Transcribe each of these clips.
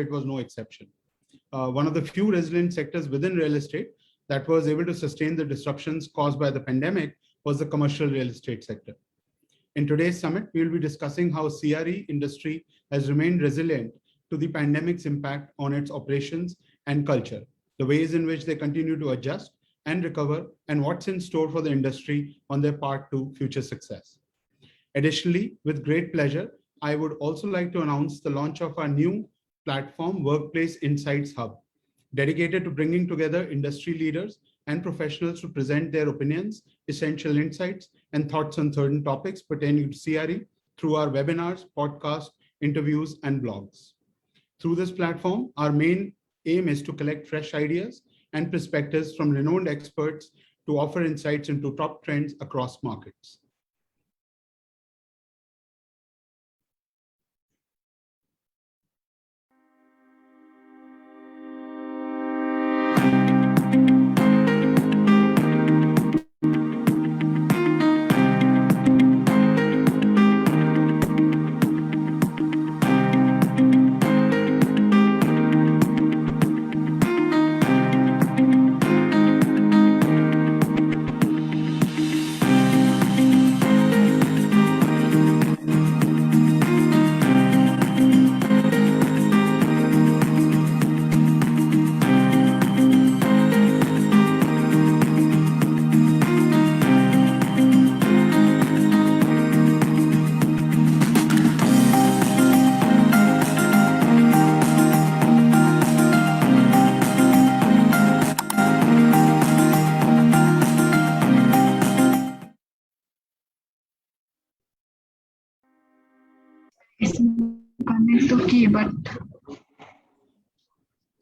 it was no exception. One of the few resilient sectors within real estate that was able to sustain the disruptions caused by the pandemic was the commercial real estate sector. In today's summit, we will be discussing how CRE industry has remained resilient to the pandemic's impact on its operations and culture, the ways in which they continue to adjust and recover, and what's in store for the industry on their part to future success. Additionally, with great pleasure, I would also like to announce the launch of our new platform, Workplace Insights Hub, dedicated to bringing together industry leaders and professionals to present their opinions, essential insights, and thoughts on certain topics pertaining to CRE through our webinars, podcasts, interviews, and blogs. Through this platform, our main aim is to collect fresh ideas and perspectives from renowned experts to offer insights into top trends across markets.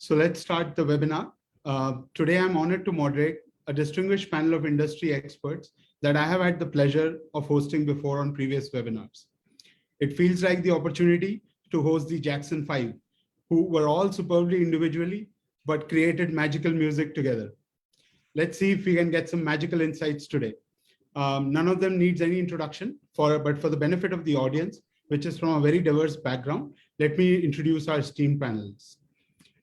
So let's start the webinar. Today, I'm honored to moderate a distinguished panel of industry experts that I have had the pleasure of hosting before on previous webinars. It feels like the opportunity to host the Jackson 5, who were all superbly individually, but created magical music together. Let's see if we can get some magical insights today. None of them needs any introduction, but for the benefit of the audience, which is from a very diverse background, let me introduce our esteemed panelists.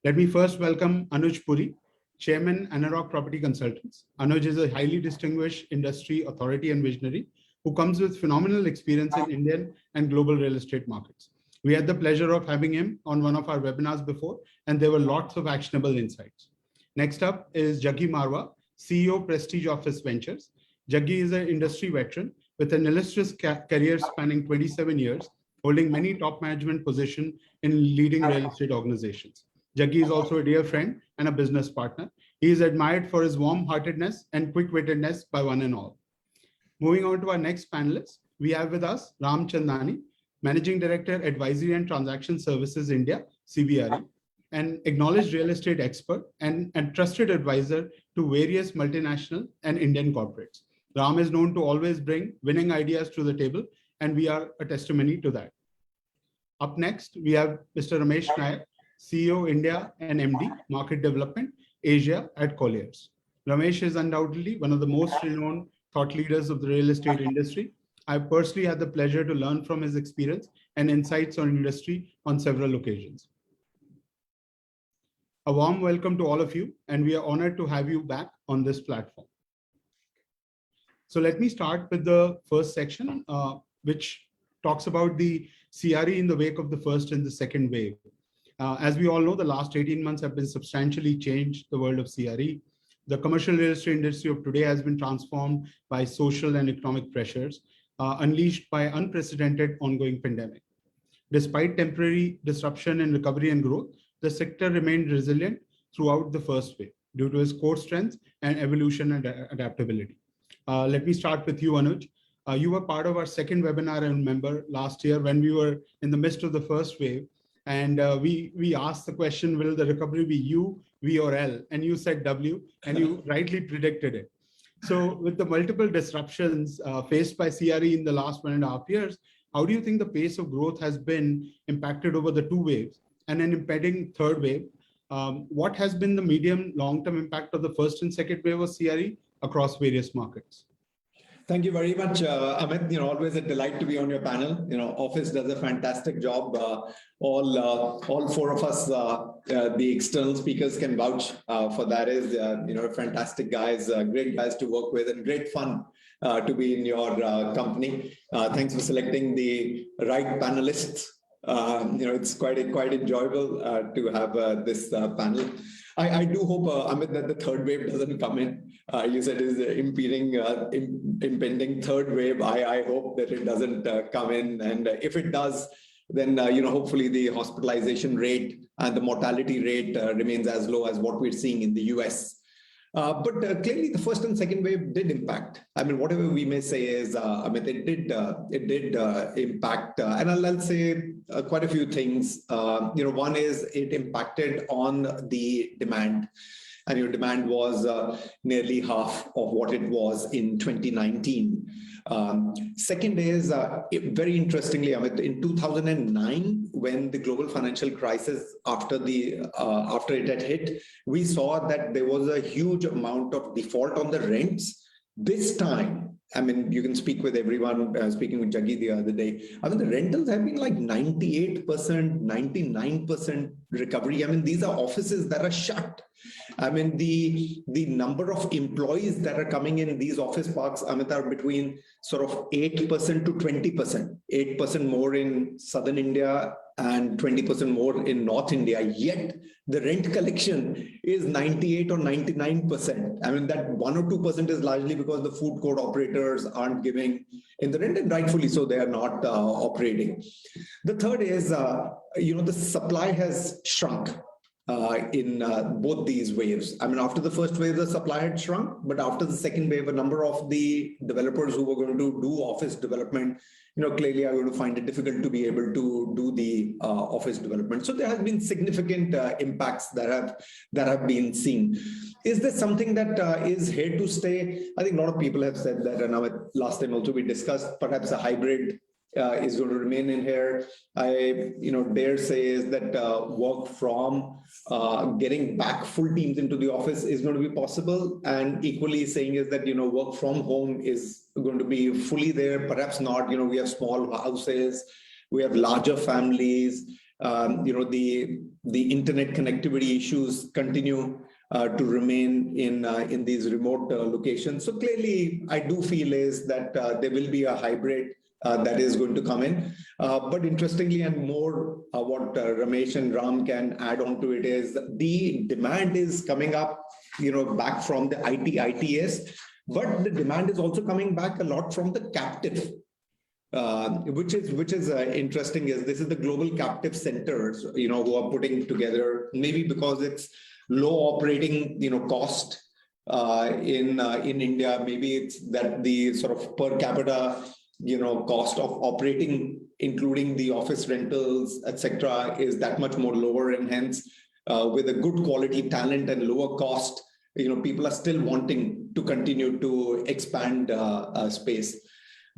Let me first welcome Anuj Puri, Chairman, Anarok Property Consultants. Anuj is a highly distinguished industry authority and visionary who comes with phenomenal experience in Indian and global real estate markets. We had the pleasure of having him on one of our webinars before, and there were lots of actionable insights. Next up is Jaggi Marwa, CEO, Prestige Office Ventures. Jaggi is an industry veteran with an illustrious career spanning 27 years, holding many top management positions in leading real estate organizations. Jaggi is also a dear friend and a business partner. He is admired for his warm-heartedness and quick-wittedness by one and all. Moving on to our next panelist, we have with us Ram Chandani, Managing Director, Advisory and Transaction Services India, CBRE, an acknowledged real estate expert and trusted advisor to various multinational and Indian corporates. Ram is known to always bring winning ideas to the table, and we are a testimony to that. Up next, we have Mr. Ramesh Nayak, CEO India and MD Market Development Asia at Colliers. Ramesh is undoubtedly one of the most renowned thought leaders of the real estate industry. I personally had the pleasure to learn from his experience and insights on industry on several occasions. A warm welcome to all of you, and we are honored to have you back on this platform. So let me start with the first section, which talks about the CRE in the wake of the first and the second wave. As we all know, the last 18 months have been substantially changed the world of CRE. The commercial real estate industry of today has been transformed by social and economic pressures unleashed by unprecedented ongoing pandemic. Despite temporary disruption in recovery and growth, the sector remained resilient throughout the first wave due to its core strengths and evolution and adaptability. Let me start with you, Anuj. You were part of our second webinar, I remember, last year when we were in the midst of the first wave. And we asked the question, will the recovery be U, V, or L? And you said W, and you rightly predicted it. So with the multiple disruptions faced by CRE in the last 1.5 years, how do you think the pace of growth has been impacted over the two waves and an impending third wave? What has been the medium long-term impact of the first and second wave of CRE across various markets? Thank you very much, Amit. Always a delight to be on your panel. Office does a fantastic job. All four of us, the external speakers, can vouch for that. Fantastic guys, great guys to work with, and great fun to be in your company. Thanks for selecting the right panelists. It's quite enjoyable to have this panel. I do hope, Amit, that the third wave doesn't come in. You said is impending third wave. I hope that it doesn't come in, and if it does, then hopefully the hospitalization rate and the mortality rate remains as low as what we're seeing in the US. But clearly, the first and second wave did impact. I mean, whatever we may say is, it did impact, and I'll say quite a few things. One is it impacted on the demand, and your demand was nearly half of what it was in 2019. Second is, very interestingly, Amit, in 2009, when the global financial crisis after it had hit, we saw that there was a huge amount of default on the rents. This time, I mean, you can speak with everyone, speaking with Jaggi the other day. I mean, the rentals have been like 98%, 99% recovery. I mean, these are offices that are shut. I mean, the number of employees that are coming in these office parks, Amit, are between sort of 8% to 20%, 8% more in southern India and 20% more in North India. Yet the rent collection is 98 or 99%. I mean, that 1 or 2% is largely because the food court operators aren't giving in the rent, and rightfully so, they are not operating. The third is, the supply has shrunk in both these waves. I mean, after the first wave, the supply had shrunk, but after the second wave, a number of the developers who were going to do office development, clearly are going to find it difficult to be able to do the office development. So there has been significant impacts that have been seen. Is this something that is here to stay? I think a lot of people have said that, and last time also we discussed perhaps a hybrid is going to remain in here. I dare say is that work from getting back full teams into the office is going to be possible, and equally saying is that work from home is going to be fully there. Perhaps not. We have small houses, we have larger families. The internet connectivity issues continue to remain in these remote locations. So clearly, I do feel is that there will be a hybrid that is going to come in. But interestingly, and more what Ramesh and Ram can add on to it, is the demand is coming up, back from the ITS, but the demand is also coming back a lot from the captive. Which is interesting, is this is the global captive centers, who are putting together, maybe because it's low operating, cost in India. Maybe it's that the sort of per capita, cost of operating, including the office rentals, etc., is that much more lower, and hence, with a good quality talent and lower cost, people are still wanting to continue to expand space.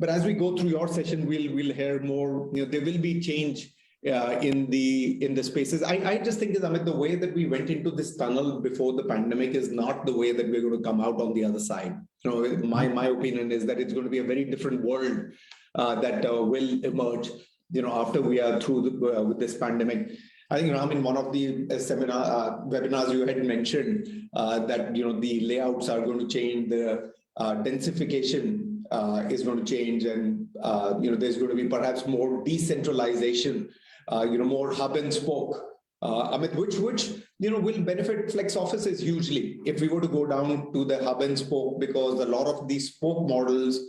But as we go through your session, we'll hear more. There will be change in the spaces. I just think, Amit, the way that we went into this tunnel before the pandemic is not the way that we're going to come out on the other side. My opinion is that it's going to be a very different world that will emerge, after we are through with this pandemic. I think, Ram, in one of the webinars you had mentioned that the layouts are going to change, the densification is going to change, and there's going to be perhaps more decentralization, more hub and spoke. Amit, which will benefit flex offices hugely if we were to go down to the hub and spoke, because a lot of these spoke models,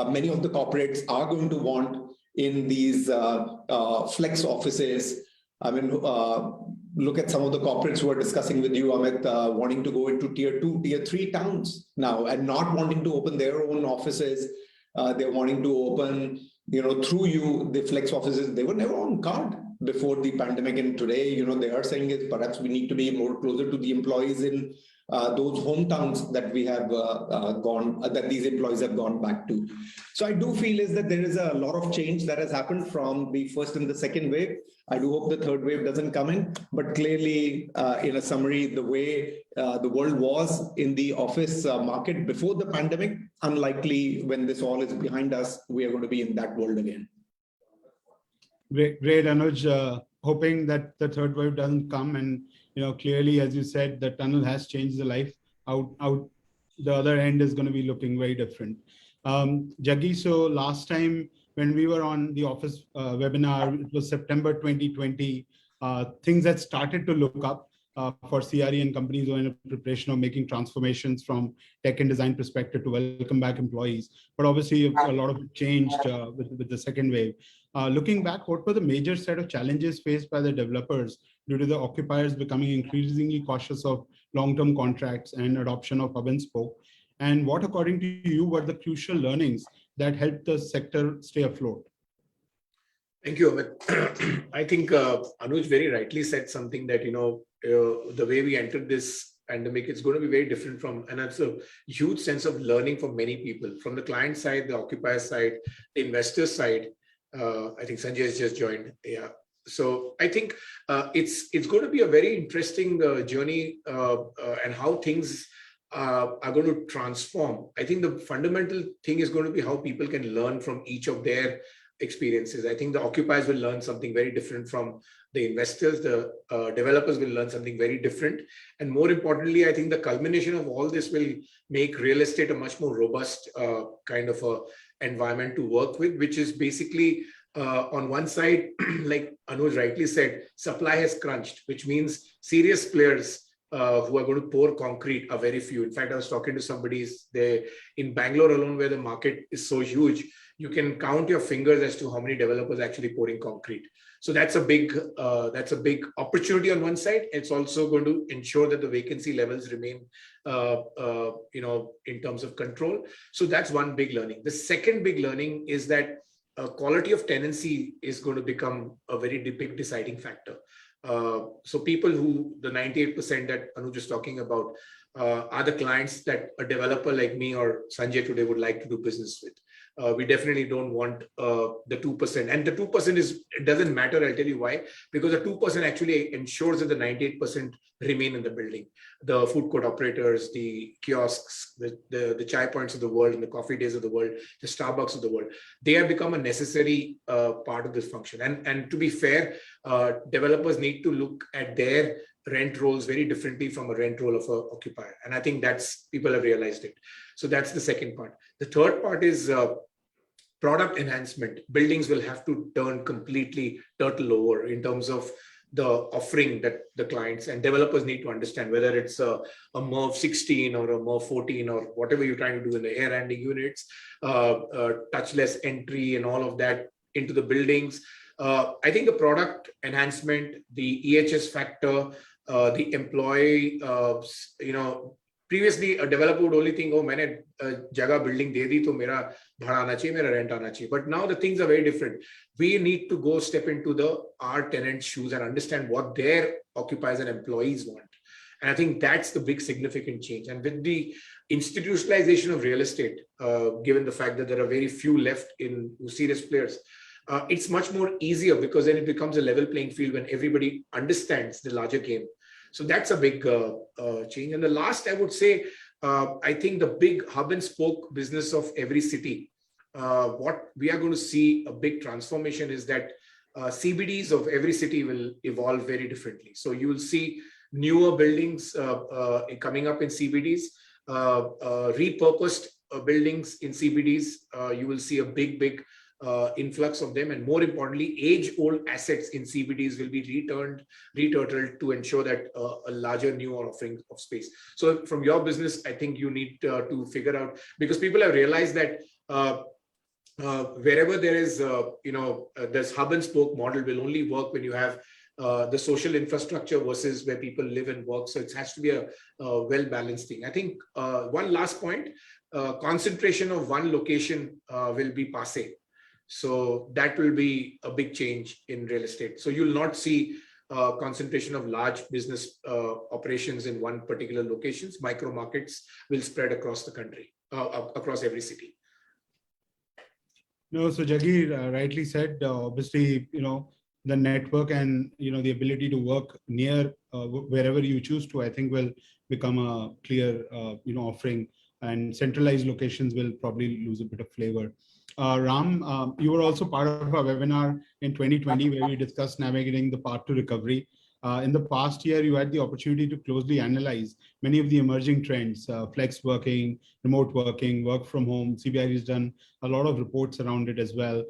many of the corporates are going to want in these flex offices. I mean, look at some of the corporates who are discussing with you, Amit, wanting to go into tier 2, tier 3 towns now, and not wanting to open their own offices. They're wanting to open, through you, the flex offices. They were never on card before the pandemic, and today, they are saying is perhaps we need to be more closer to the employees in those hometowns that we have that these employees have gone back to. So I do feel is that there is a lot of change that has happened from the first and the second wave. I do hope the third wave doesn't come in, but clearly, in a summary, the way the world was in the office market before the pandemic, unlikely when this all is behind us, we are going to be in that world again. Great, Anuj. Hoping that the third wave doesn't come, and clearly, as you said, the tunnel has changed the life. Out the other end is going to be looking very different. Jaggi, so last time when we were on the office webinar, it was September 2020. Things had started to look up for CRE and companies who are in a preparation of making transformations from tech and design perspective to welcome back employees. But obviously, a lot of it changed with the second wave. Looking back, what were the major set of challenges faced by the developers due to the occupiers becoming increasingly cautious of long-term contracts and adoption of hub and spoke? And what, according to you, were the crucial learnings that helped the sector stay afloat? Thank you, Amit. I think Anuj very rightly said something that, the way we entered this pandemic, it's going to be very different from, and it's a huge sense of learning for many people, from the client side, the occupier side, the investor side. I think Sanjay has just joined. Yeah. So I think it's going to be a very interesting journey and how things are going to transform. I think the fundamental thing is going to be how people can learn from each of their experiences. I think the occupiers will learn something very different from the investors. The developers will learn something very different. And more importantly, I think the culmination of all this will make real estate a much more robust kind of a environment to work with, which is basically on one side, like Anuj rightly said, supply has crunched, which means serious players who are going to pour concrete are very few. In fact, I was talking to somebody in Bangalore alone, where the market is so huge, you can count your fingers as to how many developers actually pouring concrete. So that's a big opportunity on one side. It's also going to ensure that the vacancy levels remain, in terms of control. So that's one big learning. The second big learning is that quality of tenancy is going to become a very big deciding factor. So people who, the 98% that Anuj is talking about, are the clients that a developer like me or Sanjay today would like to do business with. We definitely don't want the 2%. And the 2% it doesn't matter, I'll tell you why. Because the 2% actually ensures that the 98% remain in the building. The food court operators, the kiosks, the chai points of the world, and the coffee days of the world, the Starbucks of the world, they have become a necessary part of this function. And to be fair, developers need to look at their rent rolls very differently from a rent roll of an occupier. And I think people have realized it. So that's the second part. The third part is product enhancement. Buildings will have to turn completely turtle over in terms of the offering that the clients and developers need to understand, whether it's a MERV 16 or a MERV 14 or whatever you're trying to do in the air handling units, touchless entry and all of that into the buildings. I think the product enhancement, the EHS factor, the employee, previously a developer would only think, oh, मैंने जगह building दे दी तो मेरा भाड़ा आना चाहिए, मेरा rent आना चाहिए. But now the things are very different. We need to go step into our tenants' shoes and understand what their occupiers and employees want. And I think that's the big significant change. And with the institutionalization of real estate, given the fact that there are very few left in serious players, it's much more easier because then it becomes a level playing field when everybody understands the larger game. So that's a big change. And the last, I would say, I think the big hub and spoke business of every city, what we are going to see a big transformation is that CBDs of every city will evolve very differently. So you will see newer buildings coming up in CBDs, repurposed buildings in CBDs. You will see a big influx of them, and more importantly, age-old assets in CBDs will be returtled to ensure that a larger new offering of space. So from your business, I think you need to figure out, because people have realized that wherever there is, this hub and spoke model will only work when you have the social infrastructure versus where people live and work. So it has to be a well-balanced thing. I think one last point, concentration of one location will be passé. So that will be a big change in real estate. So you'll not see concentration of large business operations in one particular locations. Micro markets will spread across the country, across every city. No, so Jagir rightly said, obviously, the network and, the ability to work near wherever you choose to, I think will become a clear, offering, and centralized locations will probably lose a bit of flavor. Ram, you were also part of our webinar in 2020 where we discussed navigating the path to recovery. In the past year, you had the opportunity to closely analyze many of the emerging trends, flex working, remote working, work from home. CBI has done a lot of reports around it as well.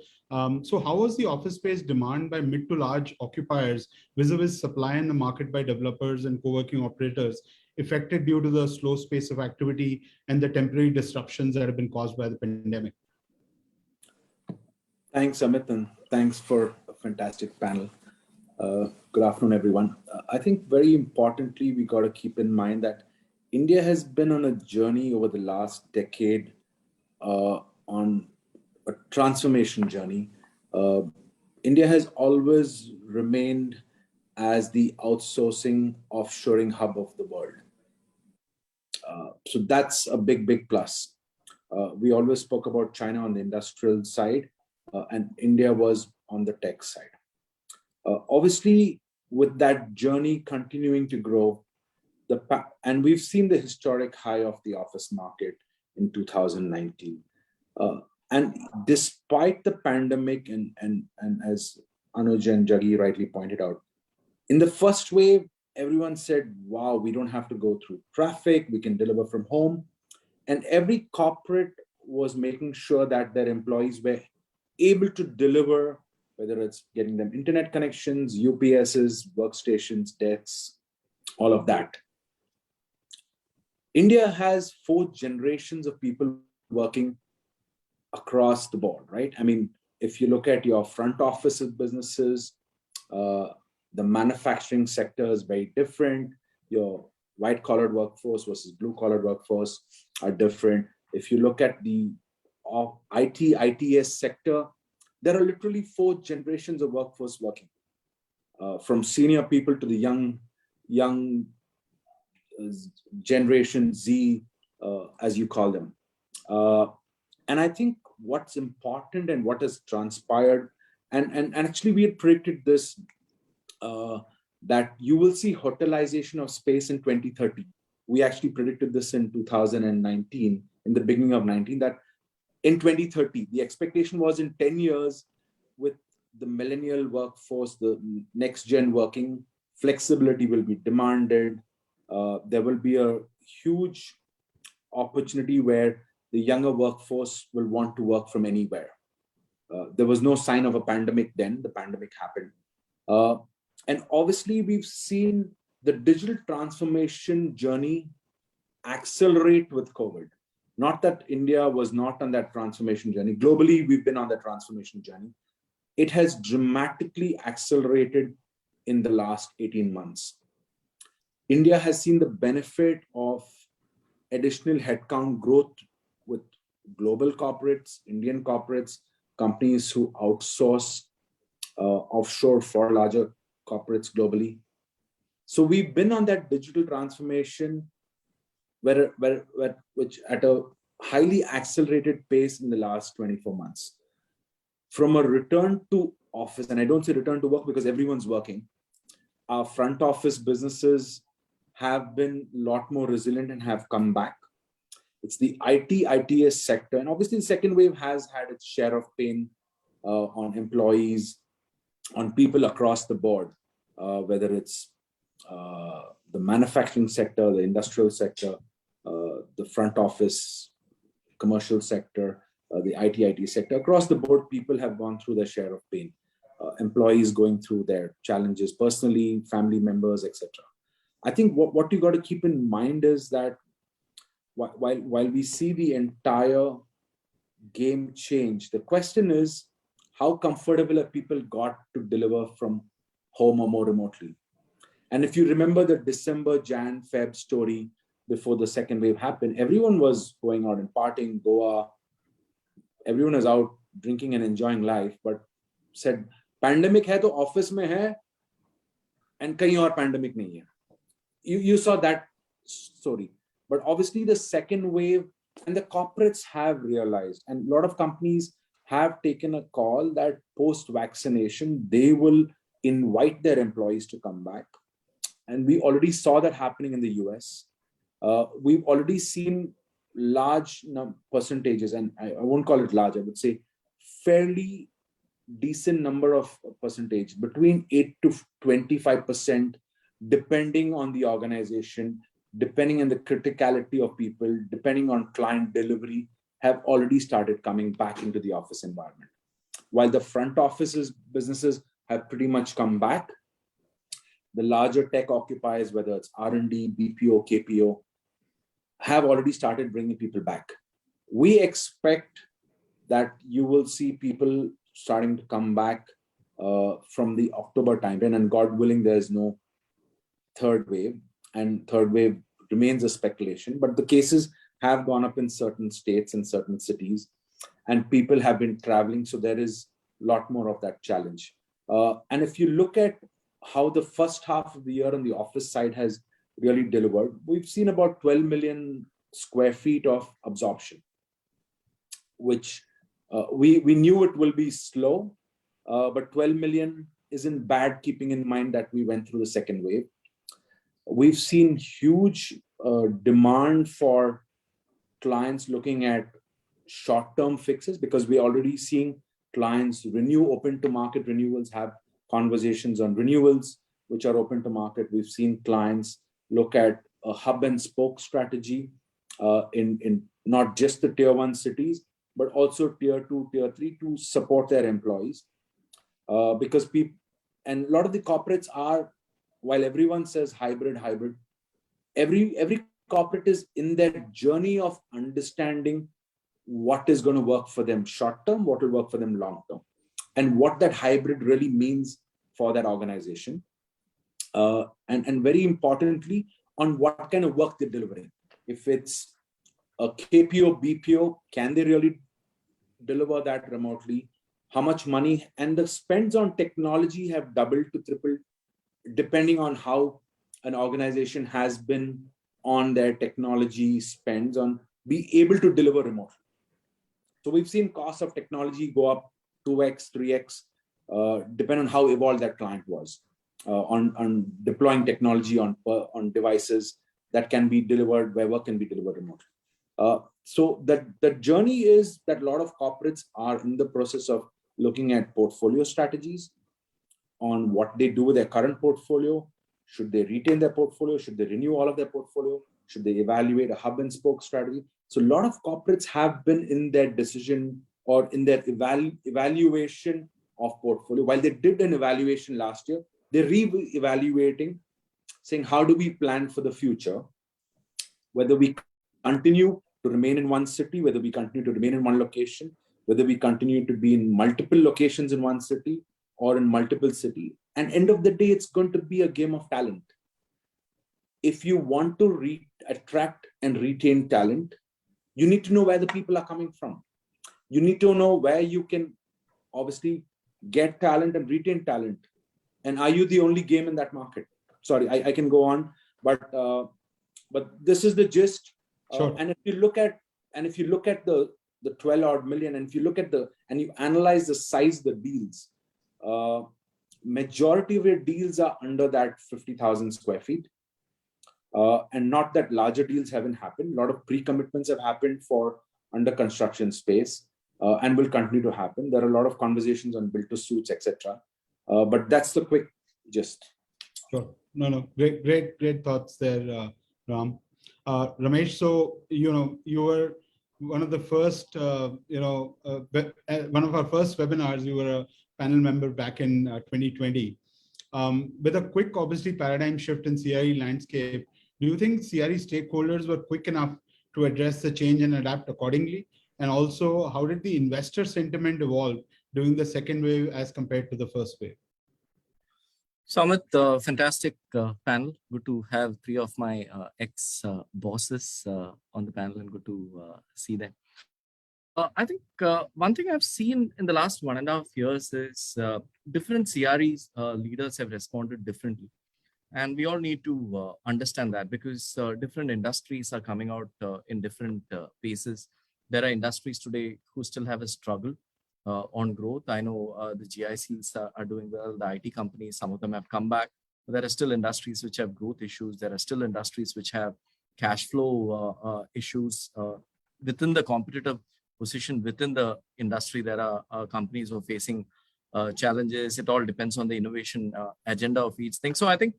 So how was the office space demand by mid to large occupiers vis-a-vis supply in the market by developers and co-working operators affected due to the slow space of activity and the temporary disruptions that have been caused by the pandemic? Thanks, Amit, and thanks for a fantastic panel. Good afternoon, everyone. I think very importantly, we got to keep in mind that India has been on a journey over the last decade on a transformation journey. India has always remained as the outsourcing, offshoring hub of the world. So that's a big, big plus. We always spoke about China on the industrial side, and India was on the tech side. Obviously, with that journey continuing to grow, and we've seen the historic high of the office market in 2019. And despite the pandemic, and as Anuj and Jaggi rightly pointed out, in the first wave, everyone said, wow, we don't have to go through traffic, we can deliver from home. And every corporate was making sure that their employees were able to deliver, whether it's getting them internet connections, UPSs, workstations, desks, all of that. India has 4 generations of people working across the board, right? I mean, if you look at your front office businesses, the manufacturing sector is very different. Your white-collar workforce versus blue-collar workforce are different. If you look at the ITS sector, there are literally 4 generations of workforce working, from senior people to the young generation Z, as you call them. And I think what's important and what has transpired, and actually we had predicted this, that you will see hotelization of space in 2030. We actually predicted this in 2019, in the beginning of 19, that in 2030, the expectation was in 10 years with the millennial workforce, the next gen working, flexibility will be demanded. There will be a huge opportunity where the younger workforce will want to work from anywhere. There was no sign of a pandemic then, the pandemic happened. And obviously we've seen the digital transformation journey accelerate with COVID. Not that India was not on that transformation journey. Globally, we've been on that transformation journey. It has dramatically accelerated in the last 18 months. India has seen the benefit of additional headcount growth with global corporates, Indian corporates, companies who outsource offshore for larger corporates globally. So we've been on that digital transformation which at a highly accelerated pace in the last 24 months. From a return to office, and I don't say return to work because everyone's working, our front office businesses have been a lot more resilient and have come back. It's the ITS sector, and obviously the second wave has had its share of pain on employees, on people across the board, whether it's the manufacturing sector, the industrial sector, the front office, commercial sector, the IT sector. Across the board, people have gone through their share of pain. Employees going through their challenges personally, family members, etc. I think what you got to keep in mind is that while we see the entire game change, the question is, how comfortable have people got to deliver from home or more remotely? And if you remember the December, Jan, Feb story before the second wave happened, everyone was going out and partying, Goa. Everyone was out drinking and enjoying life, but said, pandemic hai to office mein hai, and kahin aur pandemic nahi hai. You saw that story. But obviously the second wave, and the corporates have realized, and a lot of companies have taken a call that post-vaccination, they will invite their employees to come back. And we already saw that happening in the US. We've already seen large percentages, and I won't call it large, I would say fairly decent number of percentage, between 8 to 25%, depending on the organization, depending on the criticality of people, depending on client delivery, have already started coming back into the office environment. While the front offices businesses have pretty much come back, the larger tech occupiers, whether it's R&D, BPO, KPO, have already started bringing people back. We expect that you will see people starting to come back from the October timeframe, and God willing, there's no third wave, and third wave remains a speculation, but the cases have gone up in certain states and certain cities, and people have been traveling, so there is a lot more of that challenge. And if you look at how the first half of the year on the office side has really delivered, we've seen about 12 million square feet of absorption, which we knew it will be slow, but 12 million isn't bad, keeping in mind that we went through the second wave. We've seen huge demand for clients looking at short-term fixes, because we're already seeing clients renew, open to market renewals, have conversations on renewals which are open to market. We've seen clients look at a hub and spoke strategy in not just the tier 1 cities, but also tier 2, tier 3 to support their employees. Because people, and a lot of the corporates are, while everyone says hybrid, every corporate is in their journey of understanding what is going to work for them short term, what will work for them long term, and what that hybrid really means for that organization. And very importantly, on what kind of work they're delivering. If it's a KPO, BPO, can they really deliver that remotely? How much money? And the spends on technology have doubled to tripled, depending on how an organization has been on their technology spends on be able to deliver remotely. So we've seen costs of technology go up 2x, 3x, depending on how evolved that client was on deploying technology on devices that can be delivered, where work can be delivered remotely. So the journey is that a lot of corporates are in the process of looking at portfolio strategies on what they do with their current portfolio. Should they retain their portfolio? Should they renew all of their portfolio? Should they evaluate a hub and spoke strategy? So a lot of corporates have been in their decision or in their evaluation of portfolio. While they did an evaluation last year, they're re-evaluating, saying, how do we plan for the future? Whether we continue to remain in one city, whether we continue to remain in one location, whether we continue to be in multiple locations in one city or in multiple cities. And end of the day, it's going to be a game of talent. If you want to attract and retain talent, you need to know where the people are coming from. You need to know where you can obviously get talent and retain talent. And are you the only game in that market? Sorry, I can go on, but this is the gist. Sure. And if you look at the 12 odd million, and if you look at and you analyze the size of the deals, majority of your deals are under that 50,000 square feet. And not that larger deals haven't happened. A lot of pre-commitments have happened for under construction space and will continue to happen. There are a lot of conversations on build to suits, etc. But that's the quick gist. Sure. No. Great thoughts there, Ram. Ramesh, so, you were one of the first, one of our first webinars. You were a panel member back in 2020. With a quick, obviously, paradigm shift in CRE landscape, do you think CRE stakeholders were quick enough to address the change and adapt accordingly? And also, how did the investor sentiment evolve during the second wave as compared to the first wave? So Amit, fantastic panel. Good to have three of my ex-bosses on the panel, and good to see them. I think one thing I've seen in the last 1.5 years is different CRE leaders have responded differently. And we all need to understand that, because different industries are coming out in different paces. There are industries today who still have a struggle on growth. I know the GICs are doing well, the IT companies, some of them have come back. But there are still industries which have growth issues. There are still industries which have cash flow issues within the competitive position within the industry. There are companies who are facing challenges. It all depends on the innovation agenda of each thing. So I think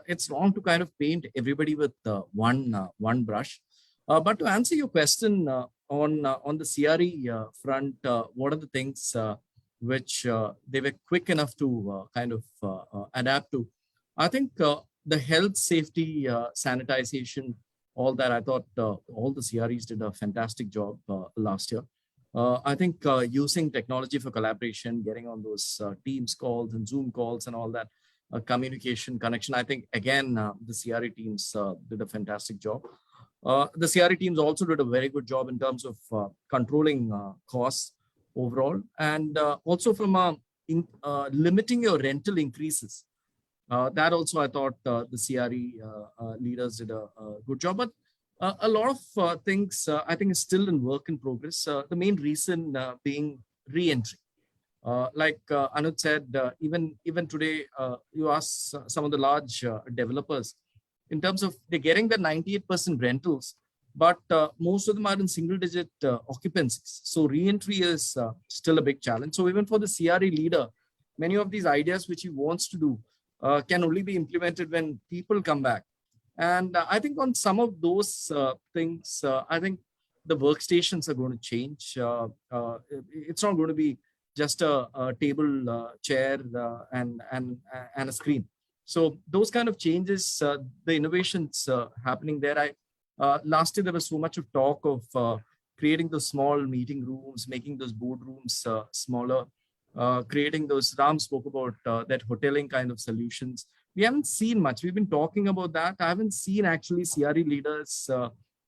it's wrong to kind of paint everybody with one brush. But to answer your question on the CRE front, what are the things which they were quick enough to kind of adapt to? I think the health, safety, sanitization, all that, I thought all the CREs did a fantastic job last year. I think using technology for collaboration, getting on those Teams calls and Zoom calls and all that, communication, connection, I think, again, the CRE teams did a fantastic job. The CRE teams also did a very good job in terms of controlling costs overall, and also from limiting your rental increases. That also, I thought the CRE leaders did a good job. But a lot of things, I think, is still in work in progress. The main reason being re-entry. Like Anuj said, even today, you ask some of the large developers, in terms of they're getting the 98% rentals, but most of them are in single-digit occupancies. So re-entry is still a big challenge. So even for the CRE leader, many of these ideas which he wants to do can only be implemented when people come back. And I think on some of those things, I think the workstations are going to change. It's not going to be just a table, chair, and a screen. So those kind of changes, the innovations happening there. Last year, there was so much of talk of creating those small meeting rooms, making those boardrooms smaller, creating those, Ram spoke about that hoteling kind of solutions. We haven't seen much. We've been talking about that. I haven't seen actually CRE leaders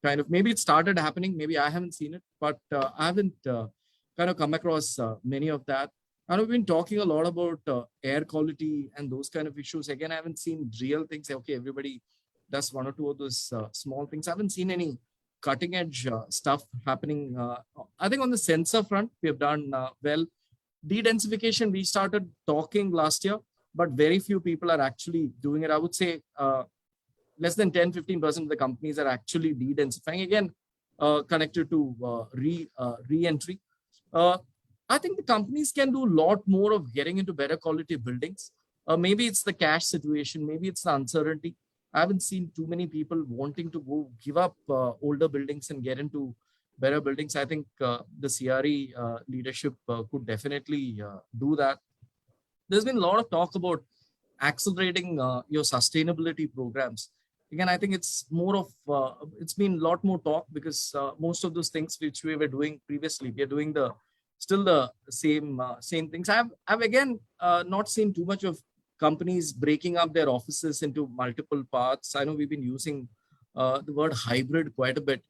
kind of, maybe it started happening, maybe I haven't seen it, but I haven't kind of come across many of that. And we've been talking a lot about air quality and those kind of issues. Again, I haven't seen real things. Okay, everybody does one or two of those small things. I haven't seen any cutting edge stuff happening. I think on the sensor front, we have done well. De-densification, we started talking last year, but very few people are actually doing it. I would say less than 10-15% of the companies are actually de-densifying, again, connected to re-entry. I think the companies can do a lot more of getting into better quality buildings. Maybe it's the cash situation, maybe it's the uncertainty. I haven't seen too many people wanting to go give up older buildings and get into better buildings. I think the CRE leadership could definitely do that. There's been a lot of talk about accelerating your sustainability programs. Again, I think it's more of, it's been a lot more talk because most of those things which we were doing previously, we are doing still the same things. I've again not seen too much of companies breaking up their offices into multiple parts. I know we've been using the word hybrid quite a bit,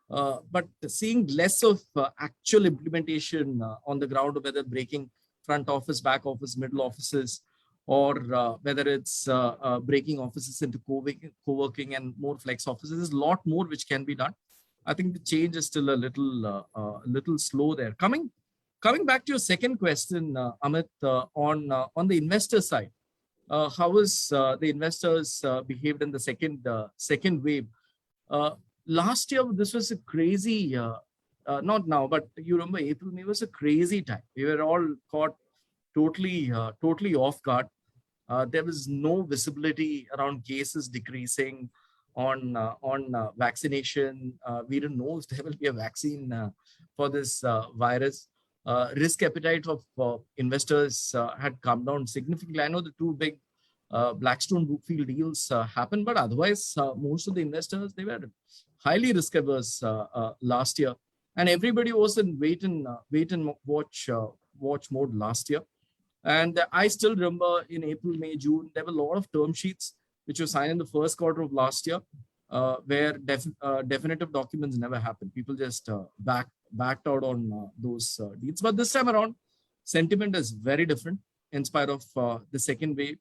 but seeing less of actual implementation on the ground, whether breaking front office, back office, middle offices, or whether it's breaking offices into co-working and more flex offices. There's a lot more which can be done. I think the change is still a little slow there. Coming back to your second question, Amit, on the investor side, how was the investors behaved in the second wave? Last year, this was a crazy, not now, but you remember April, May was a crazy time. We were all caught totally off guard. There was no visibility around cases decreasing on vaccination. We didn't know if there will be a vaccine for this virus. Risk appetite of investors had come down significantly. I know the two big Blackstone Brookfield deals happened, but otherwise, most of the investors, they were highly risk averse last year, and everybody was in wait and watch mode last year. And I still remember in April, May, June, there were a lot of term sheets which were signed in the first quarter of last year, where definitive documents never happened. People just backed out on those deals. But this time around, sentiment is very different in spite of the second wave.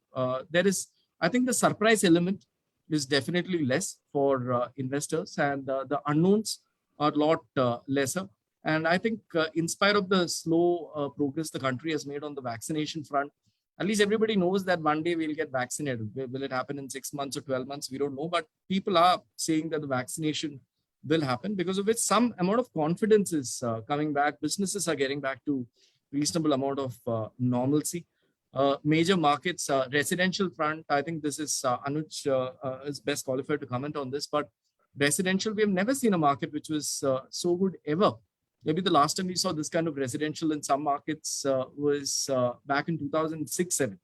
I think the surprise element is definitely less for investors, and the unknowns are a lot lesser. And I think in spite of the slow progress the country has made on the vaccination front, at least everybody knows that one day we'll get vaccinated. Will it happen in 6 months or 12 months? We don't know, but people are saying that the vaccination will happen, because of which some amount of confidence is coming back. Businesses are getting back to reasonable amount of normalcy. Major markets, residential front, I think this is Anuj is best qualified to comment on this, but residential, we have never seen a market which was so good ever. Maybe the last time we saw this kind of residential in some markets was back in 2006-7.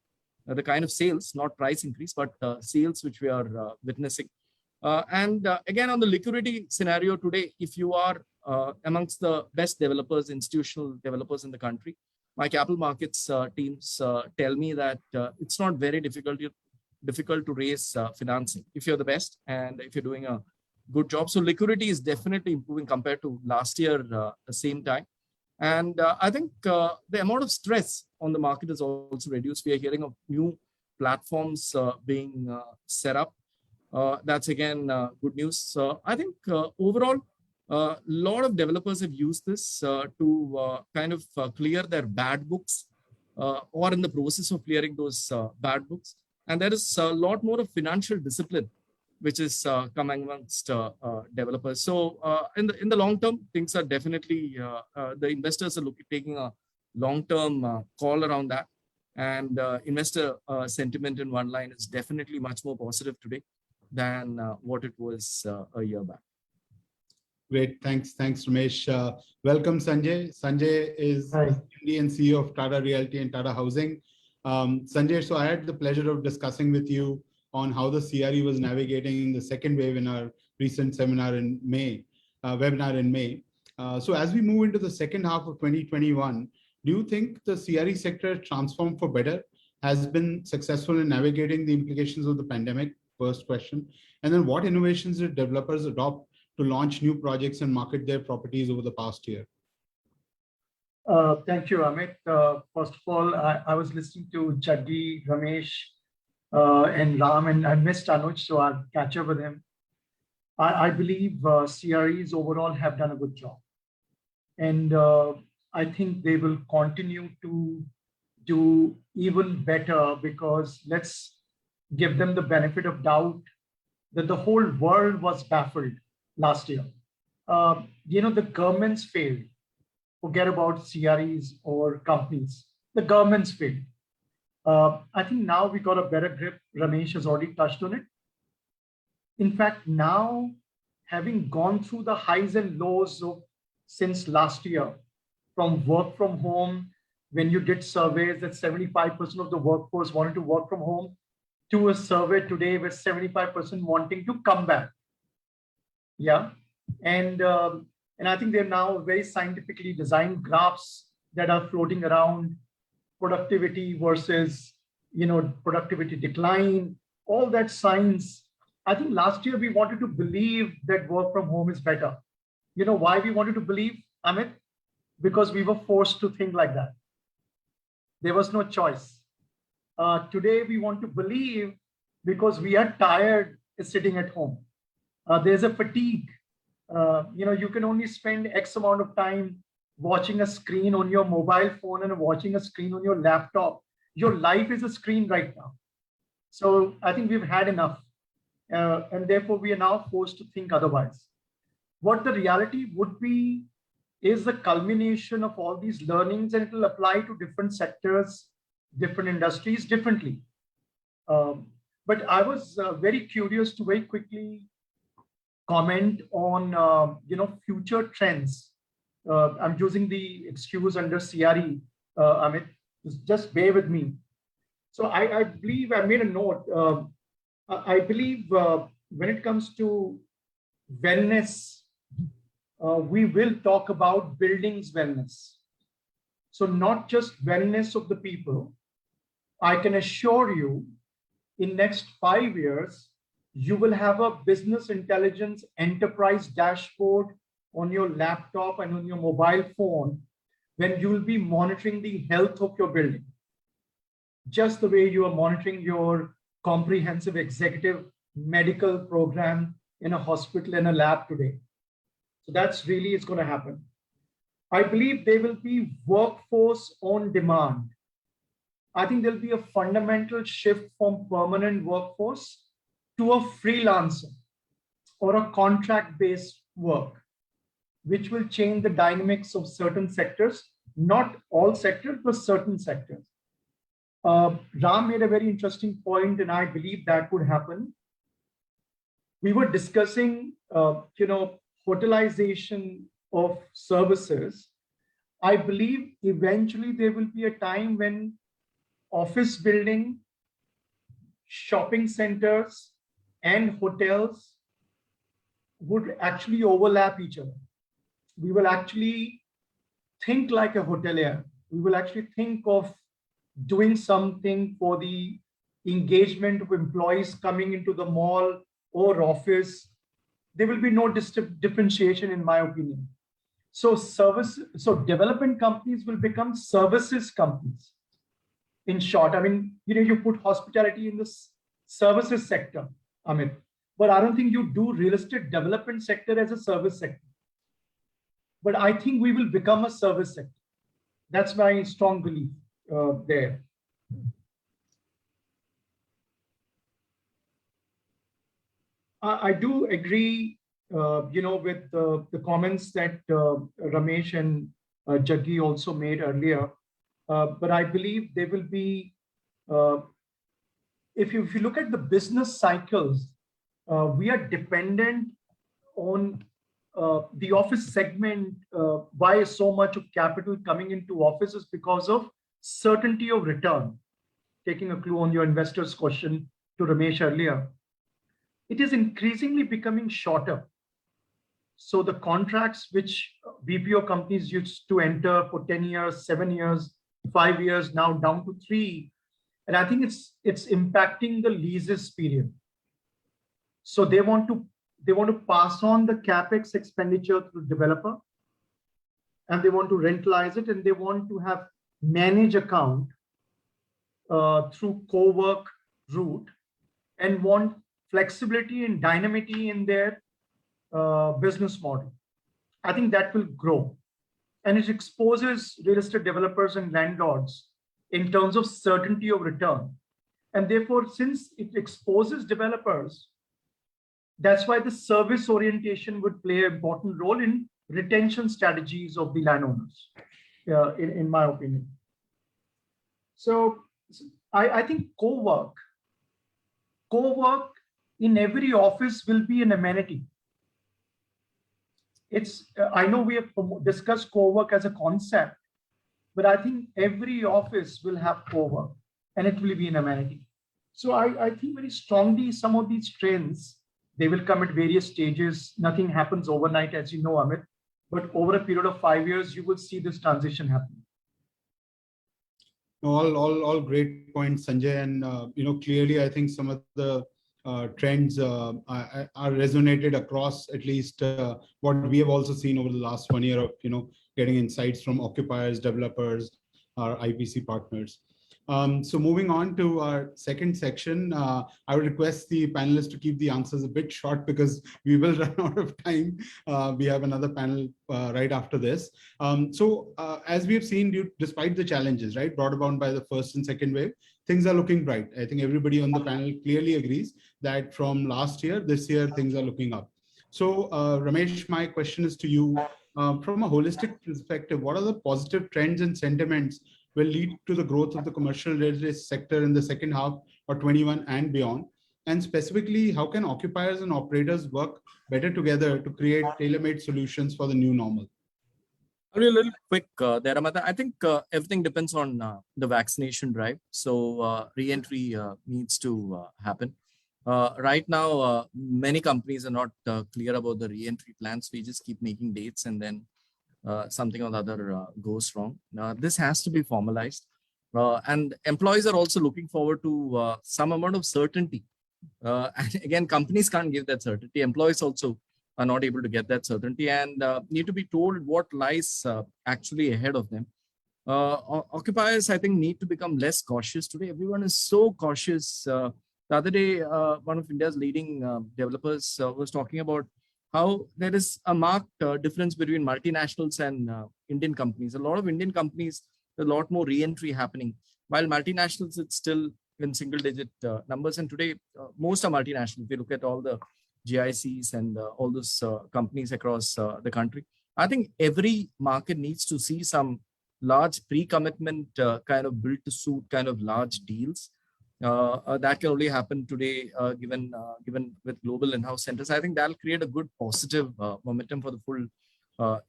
The kind of sales, not price increase, but sales which we are witnessing. And again, on the liquidity scenario today, if you are amongst the best developers, institutional developers in the country, my capital markets teams tell me that it's not very difficult to raise financing if you're the best and if you're doing a good job. So liquidity is definitely improving compared to last year, the same time. And I think the amount of stress on the market is also reduced. We are hearing of new platforms being set up. That's again good news. So I think overall, a lot of developers have used this to kind of clear their bad books or in the process of clearing those bad books. And there is a lot more of financial discipline which is coming amongst developers. So in the long term, things are definitely, the investors are taking a long-term call around that. And investor sentiment in one line is definitely much more positive today than what it was a year back. Great, thanks, Ramesh. Welcome, Sanjay. Sanjay is MD and CEO of Tata Realty and Tata Housing. Sanjay, so I had the pleasure of discussing with you on how the CRE was navigating in the second wave in our recent seminar in May, webinar in May. So as we move into the second half of 2021, do you think the CRE sector transformed for better, has been successful in navigating the implications of the pandemic? First question. And then what innovations did developers adopt to launch new projects and market their properties over the past year? Thank you, Amit. First of all, I was listening to Jaggi, Ramesh, and Ram, and I missed Anuj, so I'll catch up with him. I believe CREs overall have done a good job. And I think they will continue to do even better, because let's give them the benefit of doubt that the whole world was baffled last year. The governments failed. Forget about CREs or companies. The governments failed. I think now we got a better grip. Ramesh has already touched on it. In fact, now having gone through the highs and lows of since last year, from work from home, when you did surveys that 75% of the workforce wanted to work from home, to a survey today with 75% wanting to come back. Yeah. And I think they're now very scientifically designed graphs that are floating around productivity versus, productivity decline, all that science. I think last year we wanted to believe that work from home is better. You know why we wanted to believe, Amit? Because we were forced to think like that. There was no choice. Today we want to believe because we are tired sitting at home. There's a fatigue. You can only spend X amount of time watching a screen on your mobile phone and watching a screen on your laptop. Your life is a screen right now. So I think we've had enough. And therefore we are now forced to think otherwise. What the reality would be is the culmination of all these learnings, and it will apply to different sectors, different industries differently. But I was very curious to very quickly comment on future trends. I'm using the excuse under CRE, Amit, just bear with me. So I believe I made a note. I believe when it comes to wellness, we will talk about buildings wellness. So not just wellness of the people. I can assure you, in next 5 years, you will have a business intelligence enterprise dashboard on your laptop and on your mobile phone when you will be monitoring the health of your building. Just the way you are monitoring your comprehensive executive medical program in a hospital and a lab today. So that's really is going to happen. I believe there will be workforce on demand. I think there'll be a fundamental shift from permanent workforce to a freelancer or a contract-based work, which will change the dynamics of certain sectors, not all sectors, but certain sectors. Ram made a very interesting point, and I believe that would happen. We were discussing, hotelization of services. I believe eventually there will be a time when office building, shopping centers, and hotels would actually overlap each other. We will actually think like a hotelier. We will actually think of doing something for the engagement of employees coming into the mall or office. There will be no differentiation, in my opinion. So development companies will become services companies. In short, I mean, you put hospitality in the services sector, Amit, but I don't think you do real estate development sector as a service sector. But I think we will become a service sector. That's my strong belief there. I do agree, with the comments that Ramesh and Jaggi also made earlier. But I believe there will be, if you look at the business cycles, we are dependent on the office segment. Why is so much of capital coming into offices? Because of certainty of return. Taking a clue on your investor's question to Ramesh earlier, it is increasingly becoming shorter. So the contracts which BPO companies used to enter for 10 years, 7 years, 5 years, now down to 3. And I think it's impacting the leases period. So they want to pass on the CapEx expenditure to the developer, and they want to rentalize it, and they want to have manage account through co-work route, and want flexibility and dynamity in their business model. I think that will grow, and it exposes real estate developers and landlords in terms of certainty of return. And therefore, since it exposes developers, that's why the service orientation would play an important role in retention strategies of the landowners, in my opinion. So I think co-work in every office will be an amenity. I know we have discussed co-work as a concept, but I think every office will have co-work, and it will be an amenity. So I think very strongly some of these trends, they will come at various stages. Nothing happens overnight, as you know, Amit, but over a period of 5 years, you will see this transition happen. All great points, Sanjay. And, clearly, I think some of the trends are resonated across at least what we have also seen over the last 1 year of, getting insights from occupiers, developers, our IPC partners. So moving on to our second section, I would request the panelists to keep the answers a bit short because we will run out of time. We have another panel right after this. So as we have seen, despite the challenges, right, brought about by the first and second wave, things are looking bright. I think everybody on the panel clearly agrees that from last year, this year, things are looking up. So Ramesh, my question is to you. From a holistic perspective, what are the positive trends and sentiments will lead to the growth of the commercial real estate sector in the second half of 21 and beyond? And specifically, how can occupiers and operators work better together to create tailor-made solutions for the new normal? I'll be a little quick there, Amata. I think everything depends on the vaccination drive. So re-entry needs to happen. Right now, many companies are not clear about the re-entry plans. We just keep making dates and then something or the other goes wrong. This has to be formalized. And employees are also looking forward to some amount of certainty. And again, companies can't give that certainty. Employees also are not able to get that certainty and need to be told what lies actually ahead of them. Occupiers, I think, need to become less cautious today. Everyone is so cautious The other day, one of India's leading developers was talking about how there is a marked difference between multinationals and Indian companies. A lot of Indian companies, a lot more re-entry happening, while multinationals, it's still in single-digit numbers. And today, most are multinational. If you look at all the GICs and all those companies across the country, I think every market needs to see some large pre-commitment kind of build-to-suit kind of large deals. That can only happen today, given with global in-house centers. I think that'll create a good positive momentum for the full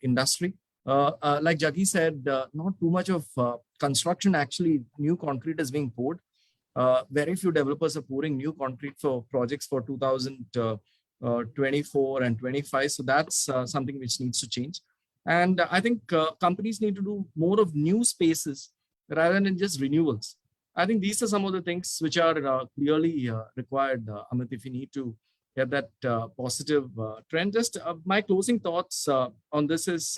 industry. Like Jaggi said, not too much of construction. Actually, new concrete is being poured. Very few developers are pouring new concrete for projects for 2024 and 25. So that's something which needs to change. And I think companies need to do more of new spaces rather than just renewals. I think these are some of the things which are clearly required, Amit, if you need to get that positive trend. Just my closing thoughts on this is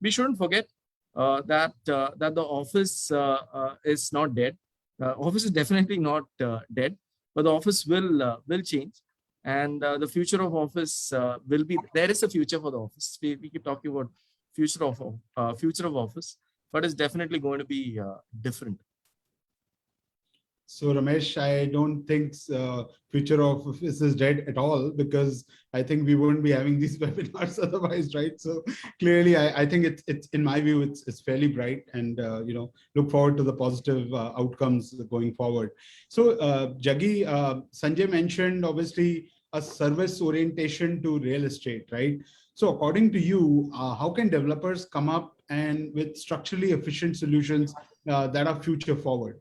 we shouldn't forget that the office is not dead. Office is definitely not dead, but the office will change. And the future of office will be, there is a future for the office. We keep talking about future of office, but it's definitely going to be different. So Ramesh, I don't think future of office is dead at all, because I think we won't be having these webinars otherwise, right? So clearly, I think it's in my view, it's fairly bright, and look forward to the positive outcomes going forward. So Jaggi, Sanjay mentioned obviously a service orientation to real estate, right? So according to you, how can developers come up and with structurally efficient solutions that are future forward?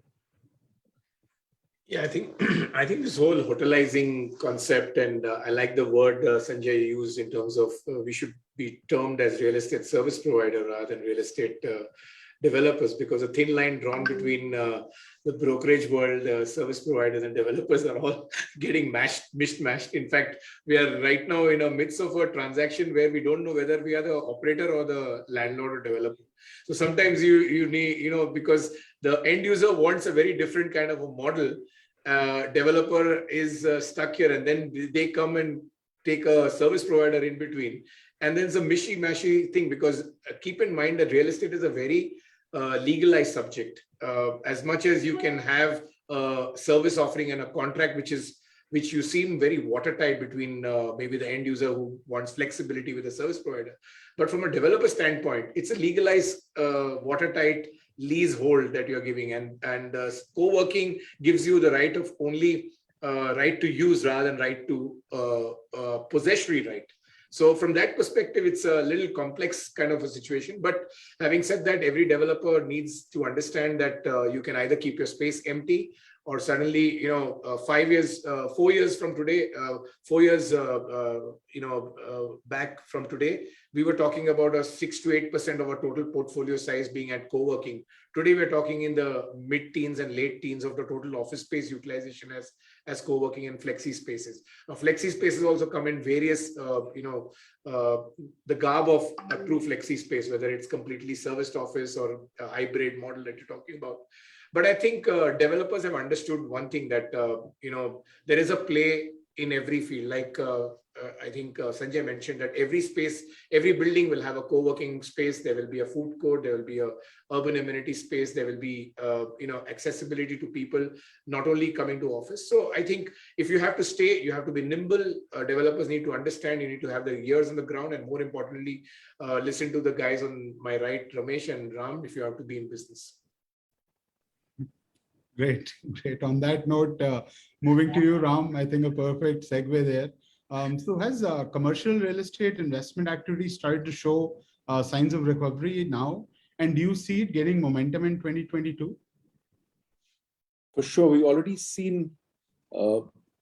Yeah, I think I think this whole hotelizing concept, and I like the word Sanjay used in terms of we should be termed as real estate service provider rather than real estate developers, because a thin line drawn between the brokerage world, service providers and developers are all getting mishmashed. In fact, we are right now in the midst of a transaction where we don't know whether we are the operator or the landlord or developer. So sometimes you need, because the end user wants a very different kind of a model. Developer is stuck here, and then they come and take a service provider in between, and then it's a mishy-mashy thing, because keep in mind that real estate is a very legalized subject. As much as you can have a service offering and a contract which you seem very watertight between maybe the end user who wants flexibility with the service provider, but from a developer standpoint, it's a legalized watertight leasehold that you're giving, and co-working gives you the right of only right to use rather than right to possessory right. So from that perspective, it's a little complex kind of a situation. But having said that, every developer needs to understand that you can either keep your space empty, or suddenly, 4 years from today, 4 years, back from today, we were talking about a 6 to 8% of our total portfolio size being at co-working. Today, we're talking in the mid-teens and late teens of the total office space utilization as co-working and flexi spaces. Now, flexi spaces also come in various, the garb of a true flexi space, whether it's completely serviced office or a hybrid model that you're talking about. But I think developers have understood one thing, that, there is a play in every field. Like I think Sanjay mentioned that every building will have a co-working space. There will be a food court. There will be a urban amenity space. There will be, accessibility to people, not only coming to office. So I think if you have to stay, you have to be nimble. Developers need to understand. You need to have the ears on the ground, and more importantly, listen to the guys on my right, Ramesh and Ram, if you have to be in business. Great. On that note, moving to you, Ram, I think a perfect segue there. So has commercial real estate investment activity started to show signs of recovery now? And do you see it getting momentum in 2022? For sure. We've already seen,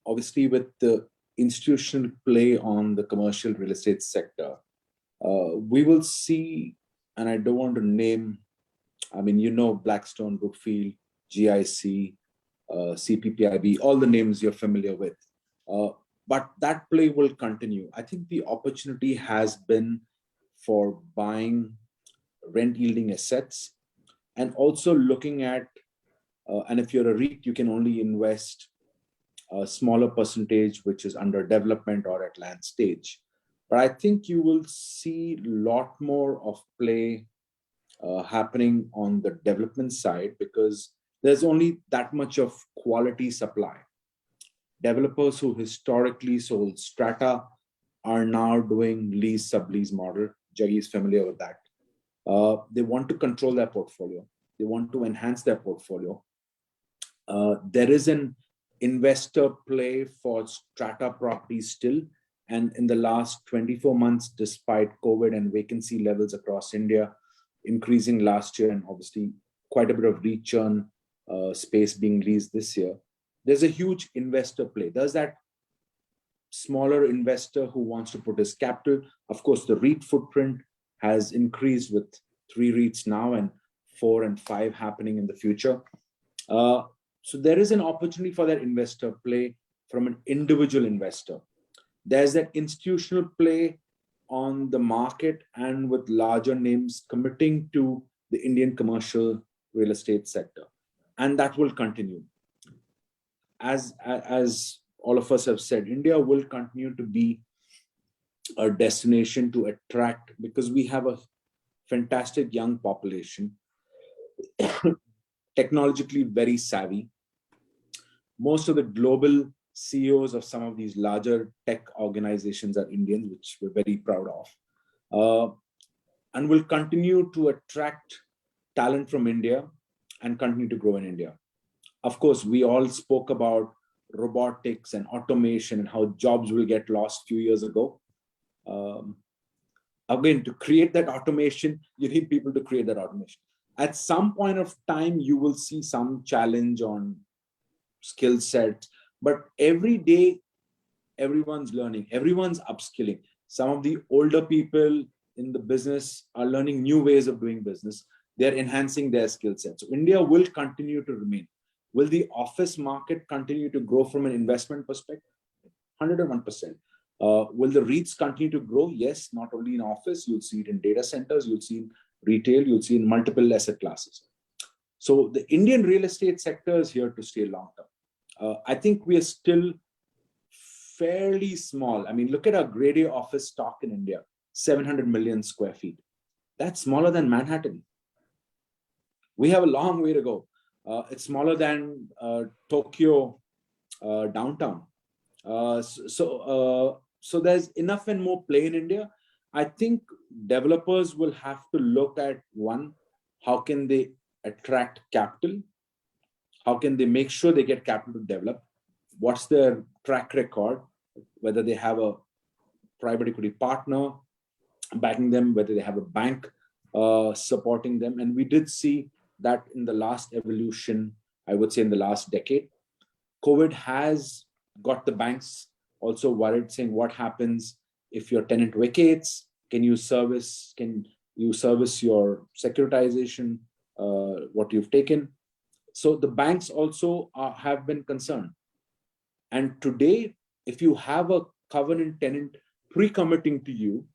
obviously, with the institutional play on the commercial real estate sector, we will see, and I don't want to name, Blackstone, Brookfield, GIC, CPPIB, all the names you're familiar with. But that play will continue. I think the opportunity has been for buying rent-yielding assets, and also looking at, and if you're a REIT, you can only invest a smaller percentage which is under development or at land stage. But I think you will see a lot more of play happening on the development side because there's only that much of quality supply. Developers who historically sold strata are now doing lease sublease model. Jaggi is familiar with that. They want to control their portfolio. They want to enhance their portfolio. There is an investor play for strata properties still. And in the last 24 months, despite COVID and vacancy levels across India increasing last year, and obviously quite a bit of rechurn space being leased this year, there's a huge investor play. There's that smaller investor who wants to put his capital. Of course, the REIT footprint has increased with 3 REITs now and 4 and 5 happening in the future. So there is an opportunity for that investor play from an individual investor. There's that institutional play on the market and with larger names committing to the Indian commercial real estate sector. And that will continue. As all of us have said, India will continue to be a destination to attract because we have a fantastic young population, technologically very savvy. Most of the global CEOs of some of these larger tech organizations are Indians, which we're very proud of, and will continue to attract talent from India and continue to grow in India. Of course, we all spoke about robotics and automation and how jobs will get lost a few years ago. Again, to create that automation, you need people to create that automation. At some point of time, you will see some challenge on skill sets, but every day, everyone's learning, everyone's upskilling. Some of the older people in the business are learning new ways of doing business. They're enhancing their skill sets. So India will continue to remain. Will the office market continue to grow from an investment perspective? 101%. Will the REITs continue to grow? Yes, not only in office, you'll see it in data centers, you'll see in retail, you'll see in multiple asset classes. So the Indian real estate sector is here to stay long term. I think we are still fairly small. I mean, look at our Grade A office stock in India, 700 million square feet. That's smaller than Manhattan. We have a long way to go. It's smaller than Tokyo downtown. So there's enough and more play in India. I think developers will have to look at, one, how can they attract capital? How can they make sure they get capital to develop? What's their track record? Whether they have a private equity partner backing them, whether they have a bank supporting them. And we did see that in the last evolution, I would say in the last decade. COVID has got the banks also worried, saying what happens if your tenant vacates? Can you service your securitization, what you've taken? So the banks also have been concerned. And today, if you have a covenant tenant pre-committing to you,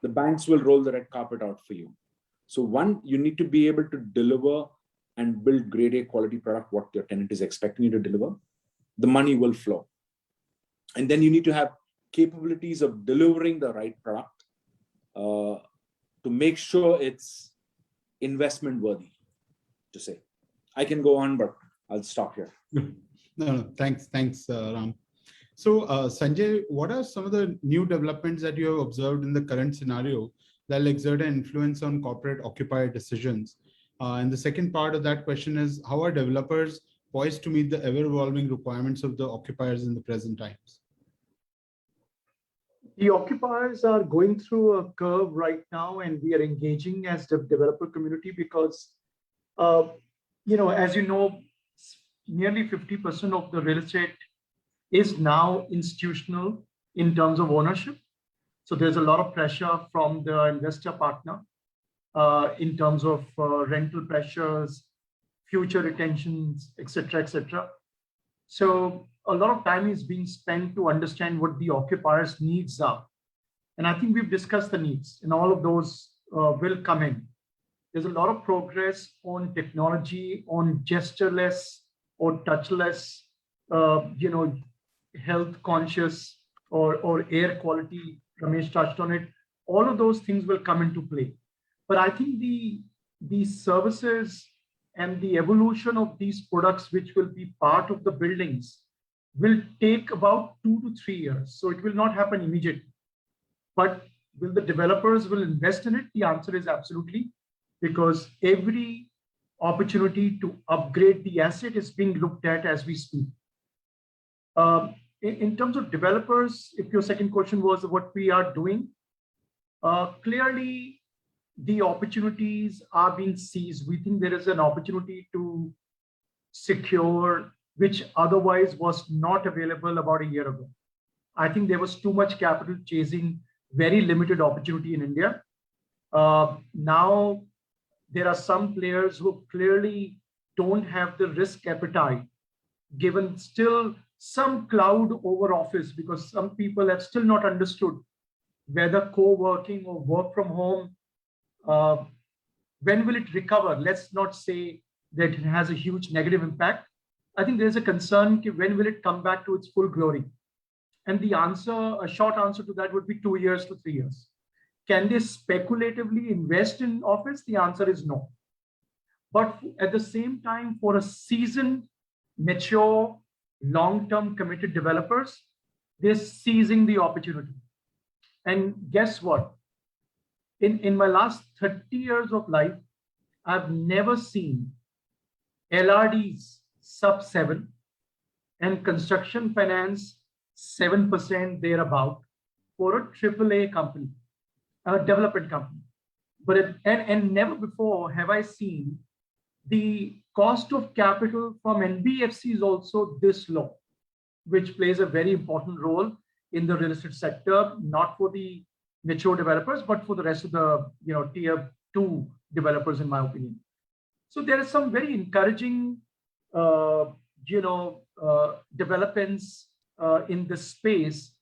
the banks will roll the red carpet out for you. So one, you need to be able to deliver and build grade A quality product, what your tenant is expecting you to deliver. The money will flow. And then you need to have capabilities of delivering the right product to make sure it's investment worthy, to say. I can go on, but I'll stop here. No, thanks, Ram. So Sanjay, what are some of the new developments that you have observed in the current scenario that will exert an influence on corporate occupier decisions? And the second part of that question is, how are developers poised to meet the ever-evolving requirements of the occupiers in the present times? The occupiers are going through a curve right now, and we are engaging as the developer community because, as you know, nearly 50% of the real estate is now institutional in terms of ownership. So there's a lot of pressure from the investor partner in terms of rental pressures, future retentions, etc., etc. So a lot of time is being spent to understand what the occupiers' needs are. And I think we've discussed the needs, and all of those will come in. There's a lot of progress on technology, on gestureless or touchless health conscious or air quality. Ramesh touched on it. All of those things will come into play. But I think the services and the evolution of these products, which will be part of the buildings, will take about 2 to 3 years. So it will not happen immediately. But will the developers will invest in it? The answer is absolutely, because every opportunity to upgrade the asset is being looked at as we speak. In terms of developers, if your second question was what we are doing, clearly the opportunities are being seized. We think there is an opportunity to secure, which otherwise was not available about a year ago. I think there was too much capital chasing very limited opportunity in India. Now there are some players who clearly don't have the risk appetite, given still some cloud over office, because some people have still not understood whether co-working or work from home, when will it recover? Let's not say that it has a huge negative impact. I think there's a concern, when will it come back to its full glory? And the answer, a short answer to that would be 2 years to 3 years. Can they speculatively invest in office? The answer is no. But at the same time, for a seasoned, mature, long-term committed developers, they're seizing the opportunity. And guess what? In my last 30 years of life, I've never seen LRDs sub 7 and construction finance 7% thereabout for a AAA company, a development company. But and never before have I seen the cost of capital from NBFCs also this low, which plays a very important role in the real estate sector, not for the mature developers, but for the rest of the tier 2 developers, in my opinion. So there are some very encouraging developments in this space.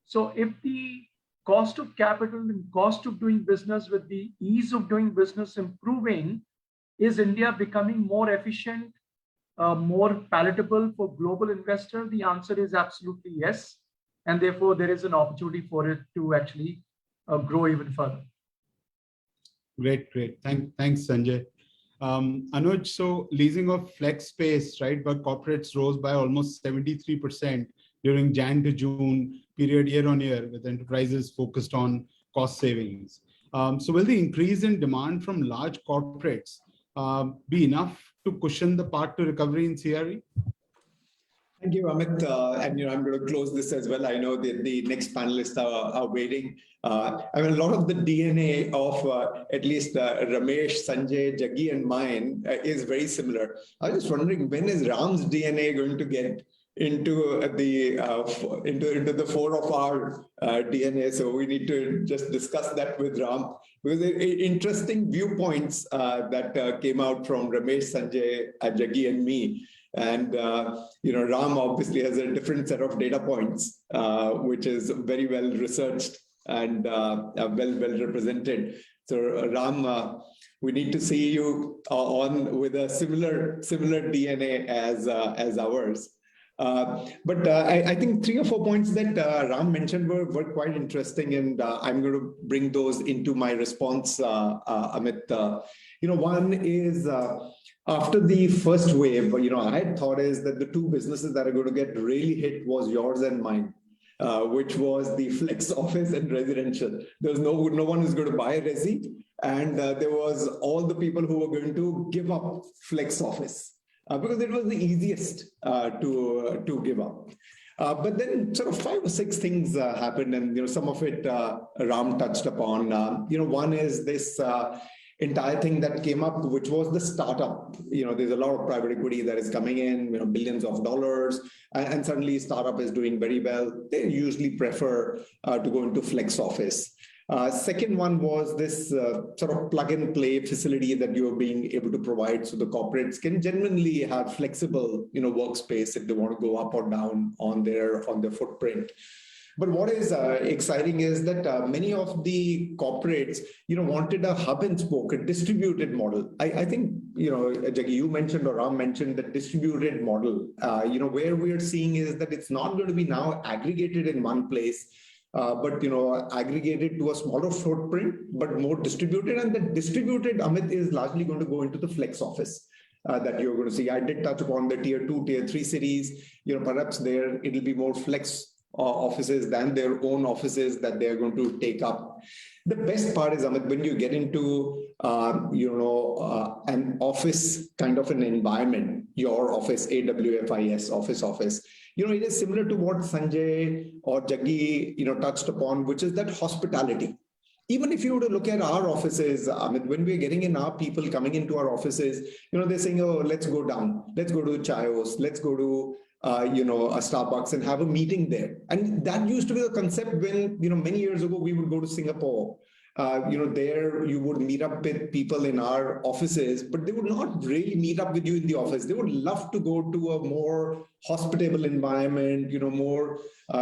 So if the cost of capital and cost of doing business with the ease of doing business improving, is India becoming more efficient, more palatable for global investors? The answer is absolutely yes. And therefore, there is an opportunity for it to actually grow even further. Great. Thanks, Sanjay. Anuj, so leasing of flex space, right, but corporates rose by almost 73% during Jan to June period year on year, with enterprises focused on cost savings. So will the increase in demand from large corporates be enough to cushion the path to recovery in CRE? Thank you, Amit. And I'm going to close this as well. I know that the next panelists are waiting. A lot of the DNA of at least Ramesh, Sanjay, Jaggi, and mine is very similar. I was just wondering, when is Ram's DNA going to get into the fore of our DNA? So we need to just discuss that with Ram, because interesting viewpoints that came out from Ramesh, Sanjay, Jaggi, and me. And Ram obviously has a different set of data points, which is very well researched and well represented. So Ram, we need to see you on with a similar DNA as ours. But I think 3 or 4 points that Ram mentioned were quite interesting, and I'm going to bring those into my response, Amit. One is after the first wave, I had thought is that the 2 businesses that are going to get really hit was yours and mine, which was the flex office and residential. There's no one who's going to buy resi, and there was all the people who were going to give up flex office. Because it was the easiest to give up. But then sort of 5 or 6 things happened, and some of it Ram touched upon. One is this entire thing that came up, which was the startup. There's a lot of private equity that is coming in, billions of dollars, and suddenly startup is doing very well. They usually prefer to go into flex office. Second one was this sort of plug and play facility that you're being able to provide, so the corporates can genuinely have flexible, workspace if they want to go up or down on their footprint. But what is exciting is that many of the corporates, wanted a hub and spoke, a distributed model. I think, Jaggi, you mentioned or Ram mentioned the distributed model. Where we are seeing is that it's not going to be now aggregated in one place, but aggregated to a smaller footprint, but more distributed. And the distributed, Amit, is largely going to go into the flex office. That you're going to see. I did touch upon the tier 2, tier 3 cities. Perhaps there it'll be more flex offices than their own offices that they're going to take up. The best part is, Amit, when you get into an office kind of an environment, your office, AWFIS, office. It is similar to what Sanjay or Jaggi touched upon, which is that hospitality. Even if you were to look at our offices, when we're getting in our people coming into our offices, they're saying, oh, let's go down, let's go to Chayos, let's go to, a Starbucks and have a meeting there. And that used to be the concept when, many years ago, we would go to Singapore. There you would meet up with people in our offices, but they would not really meet up with you in the office. They would love to go to a more hospitable environment, more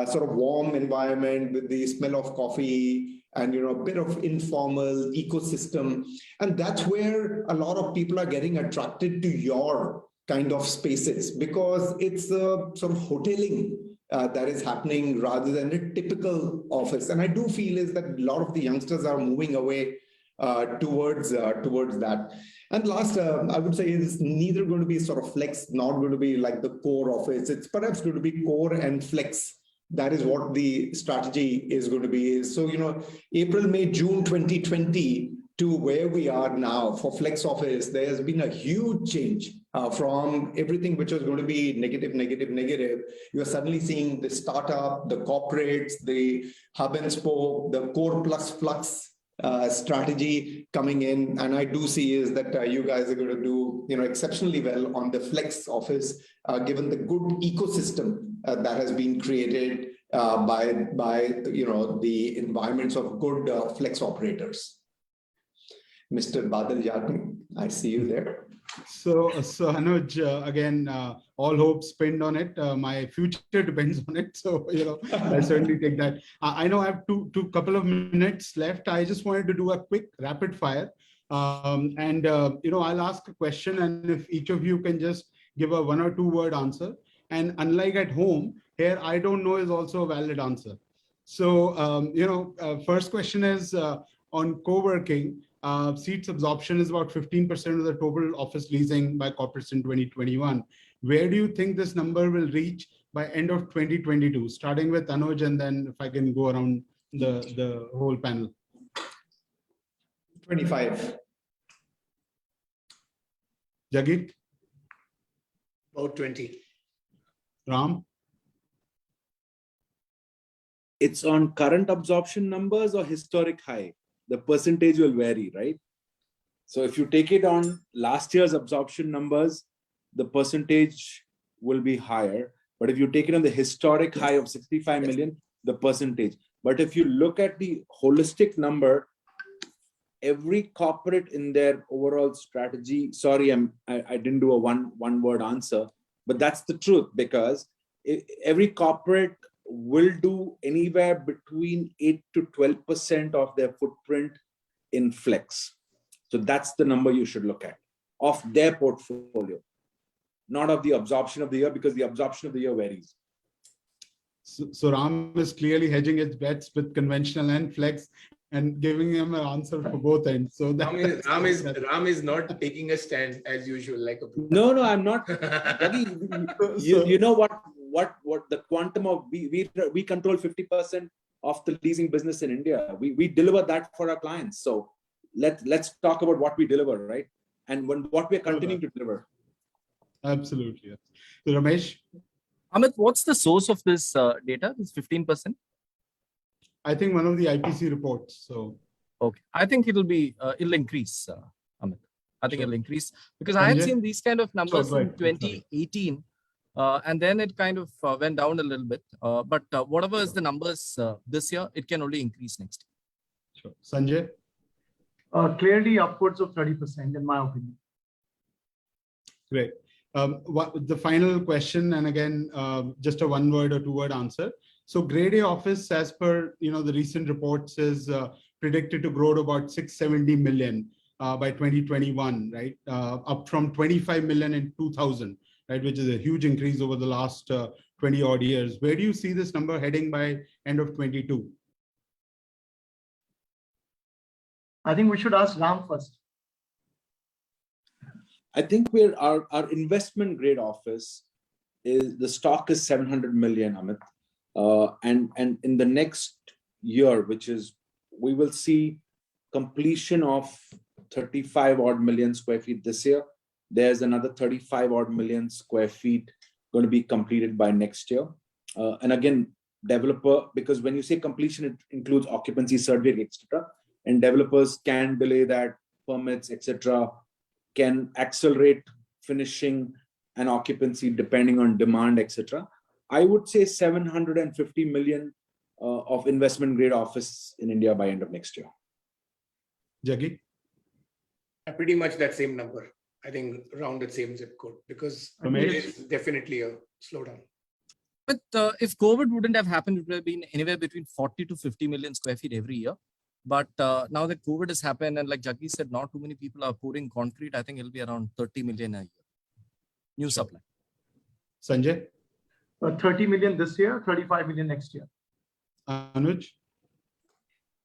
sort of warm environment with the smell of coffee, and a bit of informal ecosystem. And that's where a lot of people are getting attracted to your kind of spaces, because it's a sort of hoteling that is happening rather than a typical office. And I do feel is that a lot of the youngsters are moving away towards that. And last, I would say it's neither going to be sort of flex, not going to be like the core office. It's perhaps going to be core and flex. That is what the strategy is going to be. So, April, May, June 2020 to where we are now for flex office, there has been a huge change from everything which was going to be negative. You are suddenly seeing the startup, the corporates, the hub and spoke, the core plus flux strategy coming in. And I do see is that you guys are going to do exceptionally well on the flex office, given the good ecosystem that has been created by the environments of good flex operators. Mr. Abadal Yagnik, I see you there. So Anuj, again, all hopes pinned on it. My future depends on it. So, I'll certainly take that. I know I have two couple of minutes left. I just wanted to do a quick rapid fire. I'll ask a question, and if each of you can just give a 1 or 2 word answer. And unlike at home, here, I don't know is also a valid answer. So, first question is on co-working. Seats absorption is about 15% of the total office leasing by corporates in 2021. Where do you think this number will reach by end of 2022? Starting with Anuj, and then if I can go around the whole panel. 25. Jaggi? About 20. Ram? It's on current absorption numbers or historic high. The percentage will vary, right? So if you take it on last year's absorption numbers, the percentage will be higher. But if you take it on the historic high of 65 million, the percentage. But if you look at the holistic number, every corporate in their overall strategy, sorry, I didn't do a one word answer, but that's the truth, because every corporate will do anywhere between 8 to 12% of their footprint in flex. So that's the number you should look at of their portfolio, not of the absorption of the year, because the absorption of the year varies. So Ram is clearly hedging its bets with conventional and flex and giving him an answer for both ends. So Ram is not taking a stand as usual, like a No, I'm not. You know what the quantum of we control 50% of the leasing business in India. We deliver that for our clients. So let's talk about what we deliver, right? And what we're continuing to deliver. Absolutely. Yes. So Ramesh? Amit, what's the source of this data, this 15%? I think one of the IPC reports. So okay, I think it'll increase, Amit. I think it'll increase, because I had seen these kind of numbers in 2018, and then it kind of went down a little bit. But whatever is the numbers this year, it can only increase next year. Sure. Sanjay? Clearly upwards of 30%, in my opinion. Great. The final question, and again, just a 1 word or 2 word answer. So grade A office, as per the recent reports, is predicted to grow to about 670 million by 2021, right? Up from 25 million in 2000, right? Which is a huge increase over the last 20 odd years. Where do you see this number heading by end of 22? I think we should ask Ram first. I think our investment grade office is, the stock is 700 million, Amit. And in the next year, which is, we will see completion of 35 odd million square feet this year. There's another 35 odd million square feet going to be completed by next year. And again, developer, because when you say completion, it includes occupancy, survey, etc. And developers can delay that, permits, etc. can accelerate finishing and occupancy depending on demand, etc. I would say 750 million of investment grade office in India by end of next year. Jaggi? Pretty much that same number. I think around the same zip code, because Ramesh? it is definitely a slowdown. But if COVID wouldn't have happened, it would have been anywhere between 40 to 50 million square feet every year. But now that COVID has happened, and like Jaggi said, not too many people are pouring concrete, I think it'll be around 30 million a year. New supply. Sanjay? 30 million this year, 35 million next year. Anuj?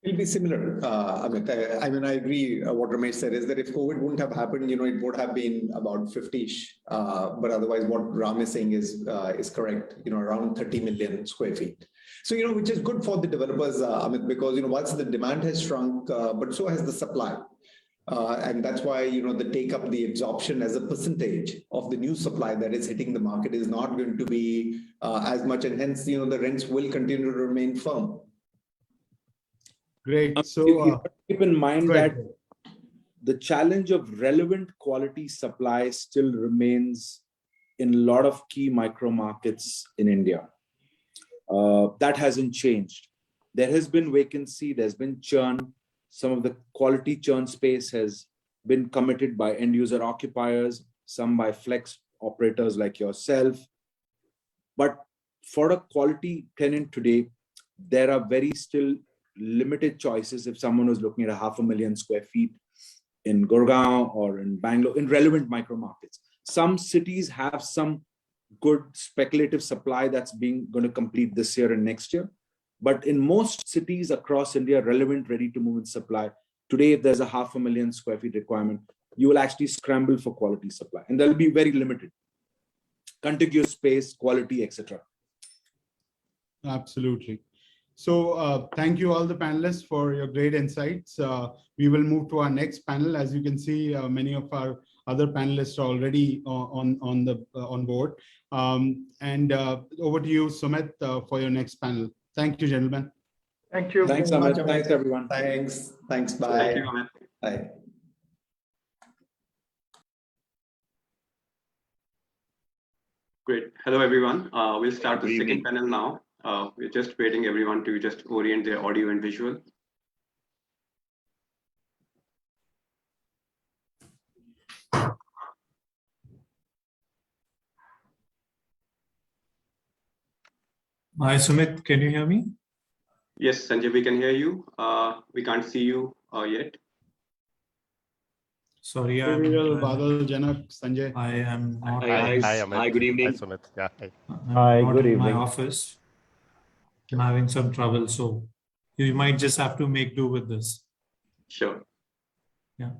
It'll be similar. Amit. I mean, I agree. What Ramesh said is that if COVID wouldn't have happened, it would have been about 50-ish. But otherwise, what Ram is saying is correct. Around 30 million square feet. So which is good for the developers, Amit, because once the demand has shrunk, but so has the supply. And that's why the take up, the absorption as a percentage of the new supply that is hitting the market is not going to be as much, and hence the rents will continue to remain firm. Great. So You have to keep in mind that ahead. the challenge of relevant quality supply still remains in a lot of key micro markets in India. That hasn't changed. There has been vacancy, there's been churn. Some of the quality churn space has been committed by end user occupiers, some by flex operators like yourself. But for a quality tenant today, there are very still limited choices. If someone was looking at 500,000 square feet in Gurgaon or in Bangalore, in relevant micro markets, some cities have some good speculative supply that's going to complete this year and next year. But in most cities across India, relevant, ready to move in supply, today, if there's 500,000 square feet requirement, you will actually scramble for quality supply. And they'll be very limited. Contiguous space, quality, etc. Absolutely. So thank you all the panelists for your great insights. We will move to our next panel. As you can see, many of our other panelists are already on board. And over to you, Sumit, for your next panel. Thank you, gentlemen. Thank you. Thanks, Amit. Thanks, everyone. Thanks. Bye. Thank you, Amit. Bye. Great. Hello, everyone. We'll start the second panel now. We're just waiting everyone to just orient their audio and visual. Hi, Sumit, can you hear me? Yes, Sanjay, we can hear you. We can't see you yet. Sorry, Abadal Yagnik, Sanjay. I am not. Hi, Amit. Hi, good evening. Hi, Sumit. Yeah, hi. I'm not in my office. I'm having some trouble, so you might just have to make do with this. Sure. Yeah.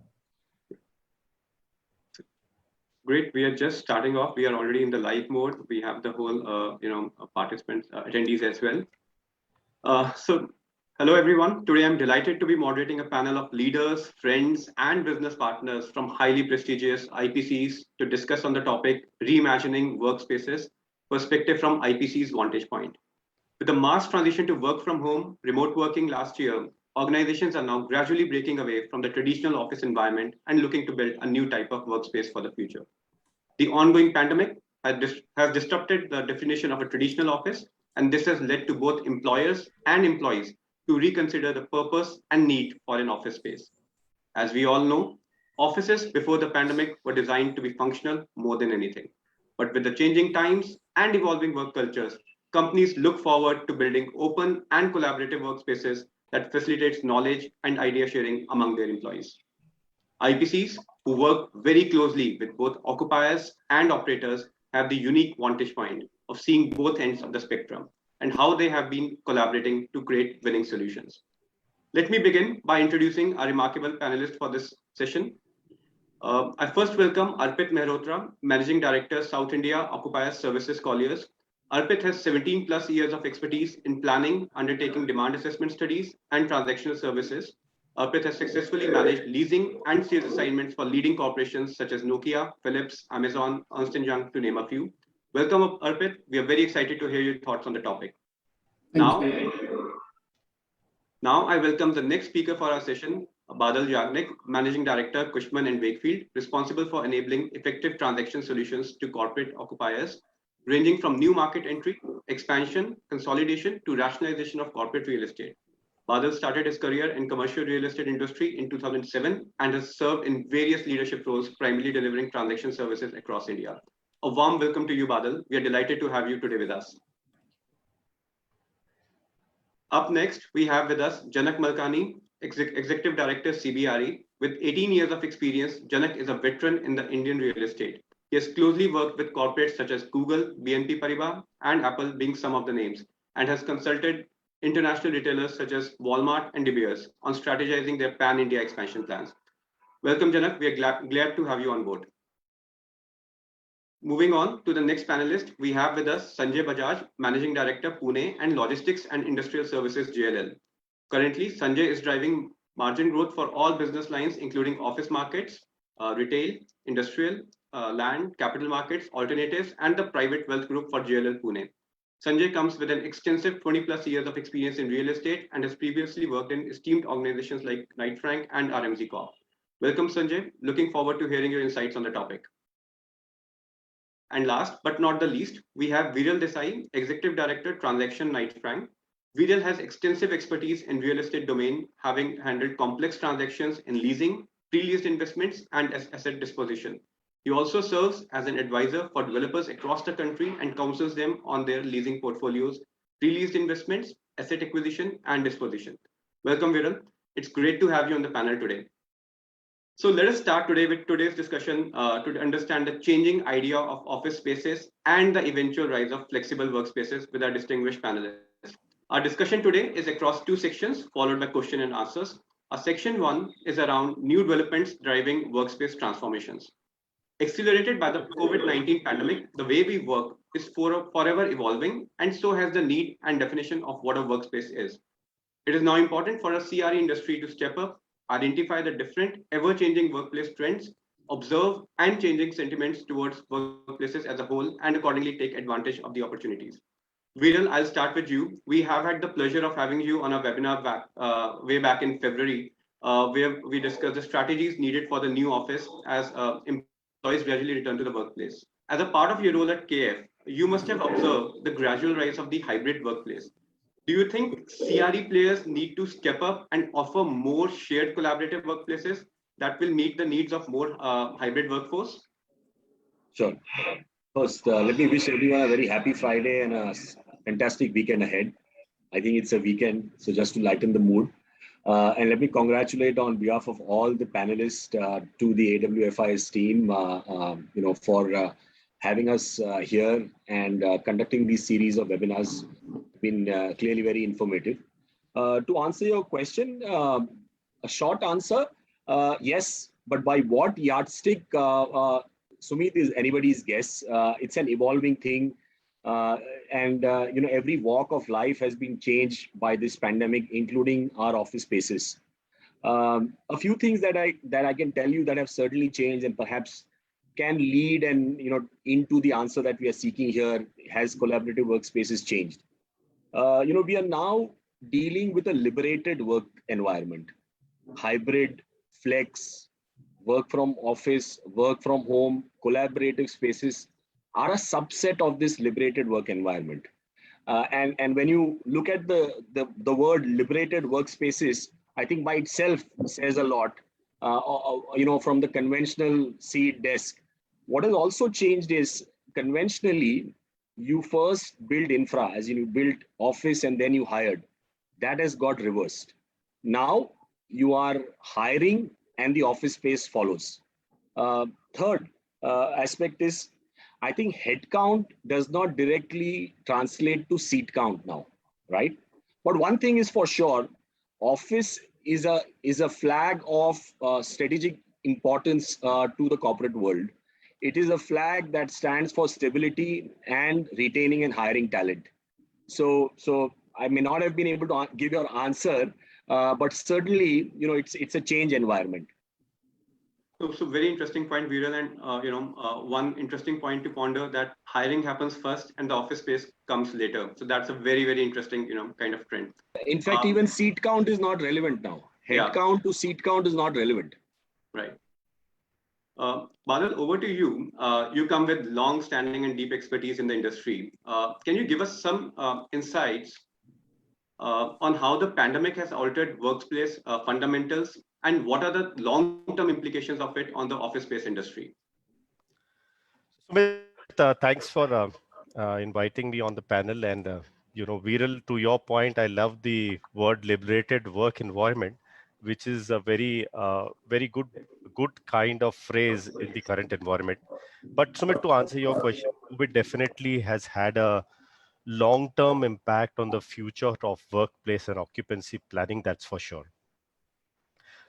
Great. We are just starting off. We are already in the live mode. We have the whole, participants, attendees as well. So, hello, everyone. Today, I'm delighted to be moderating a panel of leaders, friends, and business partners from highly prestigious IPCs to discuss on the topic Reimagining Workspaces, perspective from IPC's vantage point. With the mass transition to work from home, remote working last year, organizations are now gradually breaking away from the traditional office environment and looking to build a new type of workspace for the future. The ongoing pandemic has disrupted the definition of a traditional office, and this has led to both employers and employees to reconsider the purpose and need for an office space. As we all know, offices before the pandemic were designed to be functional more than anything. But with the changing times and evolving work cultures, companies look forward to building open and collaborative workspaces that facilitates knowledge and idea sharing among their employees. IPCs, who work very closely with both occupiers and operators, have the unique vantage point of seeing both ends of the spectrum and how they have been collaborating to create winning solutions. Let me begin by introducing our remarkable panelists for this session. I first welcome Arpit Mehrotra, Managing Director, South India Occupier Services Colliers. Arpit has 17 plus years of expertise in planning, undertaking demand assessment studies, and transactional services. Arpit has successfully managed leasing and sales assignments for leading corporations such as Nokia, Philips, Amazon, Ernst & Young, to name a few. Welcome, Arpit. We are very excited to hear your thoughts on the topic. Now I welcome the next speaker for our session, Abadal Yagnik, Managing Director, Cushman & Wakefield, responsible for enabling effective transaction solutions to corporate occupiers, ranging from new market entry, expansion, consolidation, to rationalization of corporate real estate. Badal started his career in commercial real estate industry in 2007 and has served in various leadership roles, primarily delivering transaction services across India. A warm welcome to you, Badal. We are delighted to have you today with us. Up next, we have with us Janak Malkani, Executive Director, CBRE. With 18 years of experience, Janak is a veteran in the Indian real estate. He has closely worked with corporates such as Google, BNP Paribas, and Apple being some of the names, and has consulted international retailers such as Walmart and De Beers on strategizing their pan-India expansion plans. Welcome, Janak. We are glad to have you on board. Moving on to the next panelist, we have with us Sanjay Bajaj, Managing Director, Pune and Logistics and Industrial Services, JLL. Currently, Sanjay is driving margin growth for all business lines, including office markets, retail, industrial, land, capital markets, alternatives, and the private wealth group for JLL Pune. Sanjay comes with an extensive 20 plus years of experience in real estate and has previously worked in esteemed organizations like Knight Frank and RMZ Corp. Welcome, Sanjay. Looking forward to hearing your insights on the topic. And last but not the least, we have Viral Desai, Executive Director, Transaction, Knight Frank. Viral has extensive expertise in real estate domain, having handled complex transactions in leasing, pre-leased investments, and asset disposition. He also serves as an advisor for developers across the country and counsels them on their leasing portfolios, pre-leased investments, asset acquisition, and disposition. Welcome, Viral. It's great to have you on the panel today. So let us start today with today's discussion to understand the changing idea of office spaces and the eventual rise of flexible workspaces with our distinguished panelists. Our discussion today is across two sections, followed by question and answers. Our section one is around new developments driving workspace transformations. Accelerated by the COVID-19 pandemic, the way we work is forever evolving, and so has the need and definition of what a workspace is. It is now important for a CRE industry to step up, identify the different ever-changing workplace trends, observe and changing sentiments towards workplaces as a whole, and accordingly take advantage of the opportunities. Viral, I'll start with you. We have had the pleasure of having you on a webinar way back in February, where we discussed the strategies needed for the new office as employees gradually return to the workplace. As a part of your role at KF, you must have observed the gradual rise of the hybrid workplace. Do you think CRE players need to step up and offer more shared collaborative workplaces that will meet the needs of more hybrid workforce? Sure. First, let me wish everyone a very happy Friday and a fantastic weekend ahead. I think it's a weekend, so just to lighten the mood. And let me congratulate on behalf of all the panelists to the AWFIS team, for having us here and conducting these series of webinars. Been clearly very informative. To answer your question, a short answer, yes, but by what yardstick, Sumit, is anybody's guess. It's an evolving thing. And every walk of life has been changed by this pandemic, including our office spaces. A few things that I can tell you that have certainly changed and perhaps can lead and into the answer that we are seeking here. Has collaborative workspaces changed? We are now dealing with a liberated work environment, hybrid, flex, work from office, work from home, collaborative spaces are a subset of this liberated work environment. And when you look at the word liberated workspaces, I think by itself says a lot, from the conventional seat desk. What has also changed is conventionally, you first build infra, as in you built office and then you hired. That has got reversed. Now you are hiring and the office space follows. Third aspect is, I think headcount does not directly translate to seat count now, right? But one thing is for sure, office is a flag of strategic importance to the corporate world. It is a flag that stands for stability and retaining and hiring talent. So I may not have been able to give your answer, but certainly, it's a change environment. So very interesting point, Viral, and one interesting point to ponder, that hiring happens first and the office space comes later. So that's a very, very interesting, kind of trend. In fact, even seat count is not relevant now. Head count to seat count is not relevant. Right. Badal, over to you. You come with long-standing and deep expertise in the industry. Can you give us some insights on how the pandemic has altered workplace fundamentals, and what are the long-term implications of it on the office space industry? Sumit, thanks for inviting me on the panel. And Viral, to your point, I love the word liberated work environment, which is a very good kind of phrase in the current environment. But Sumit, to answer your question, COVID definitely has had a long-term impact on the future of workplace and occupancy planning, that's for sure.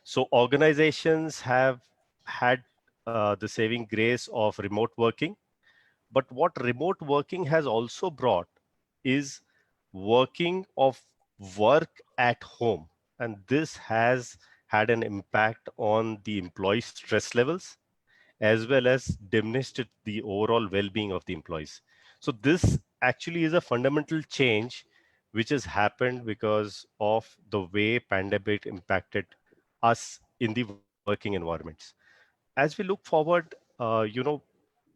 So organizations have had the saving grace of remote working, but what remote working has also brought is working of work at home. And this has had an impact on the employee stress levels, as well as diminished the overall well-being of the employees. So this actually is a fundamental change which has happened because of the way pandemic impacted us in the working environments. As we look forward,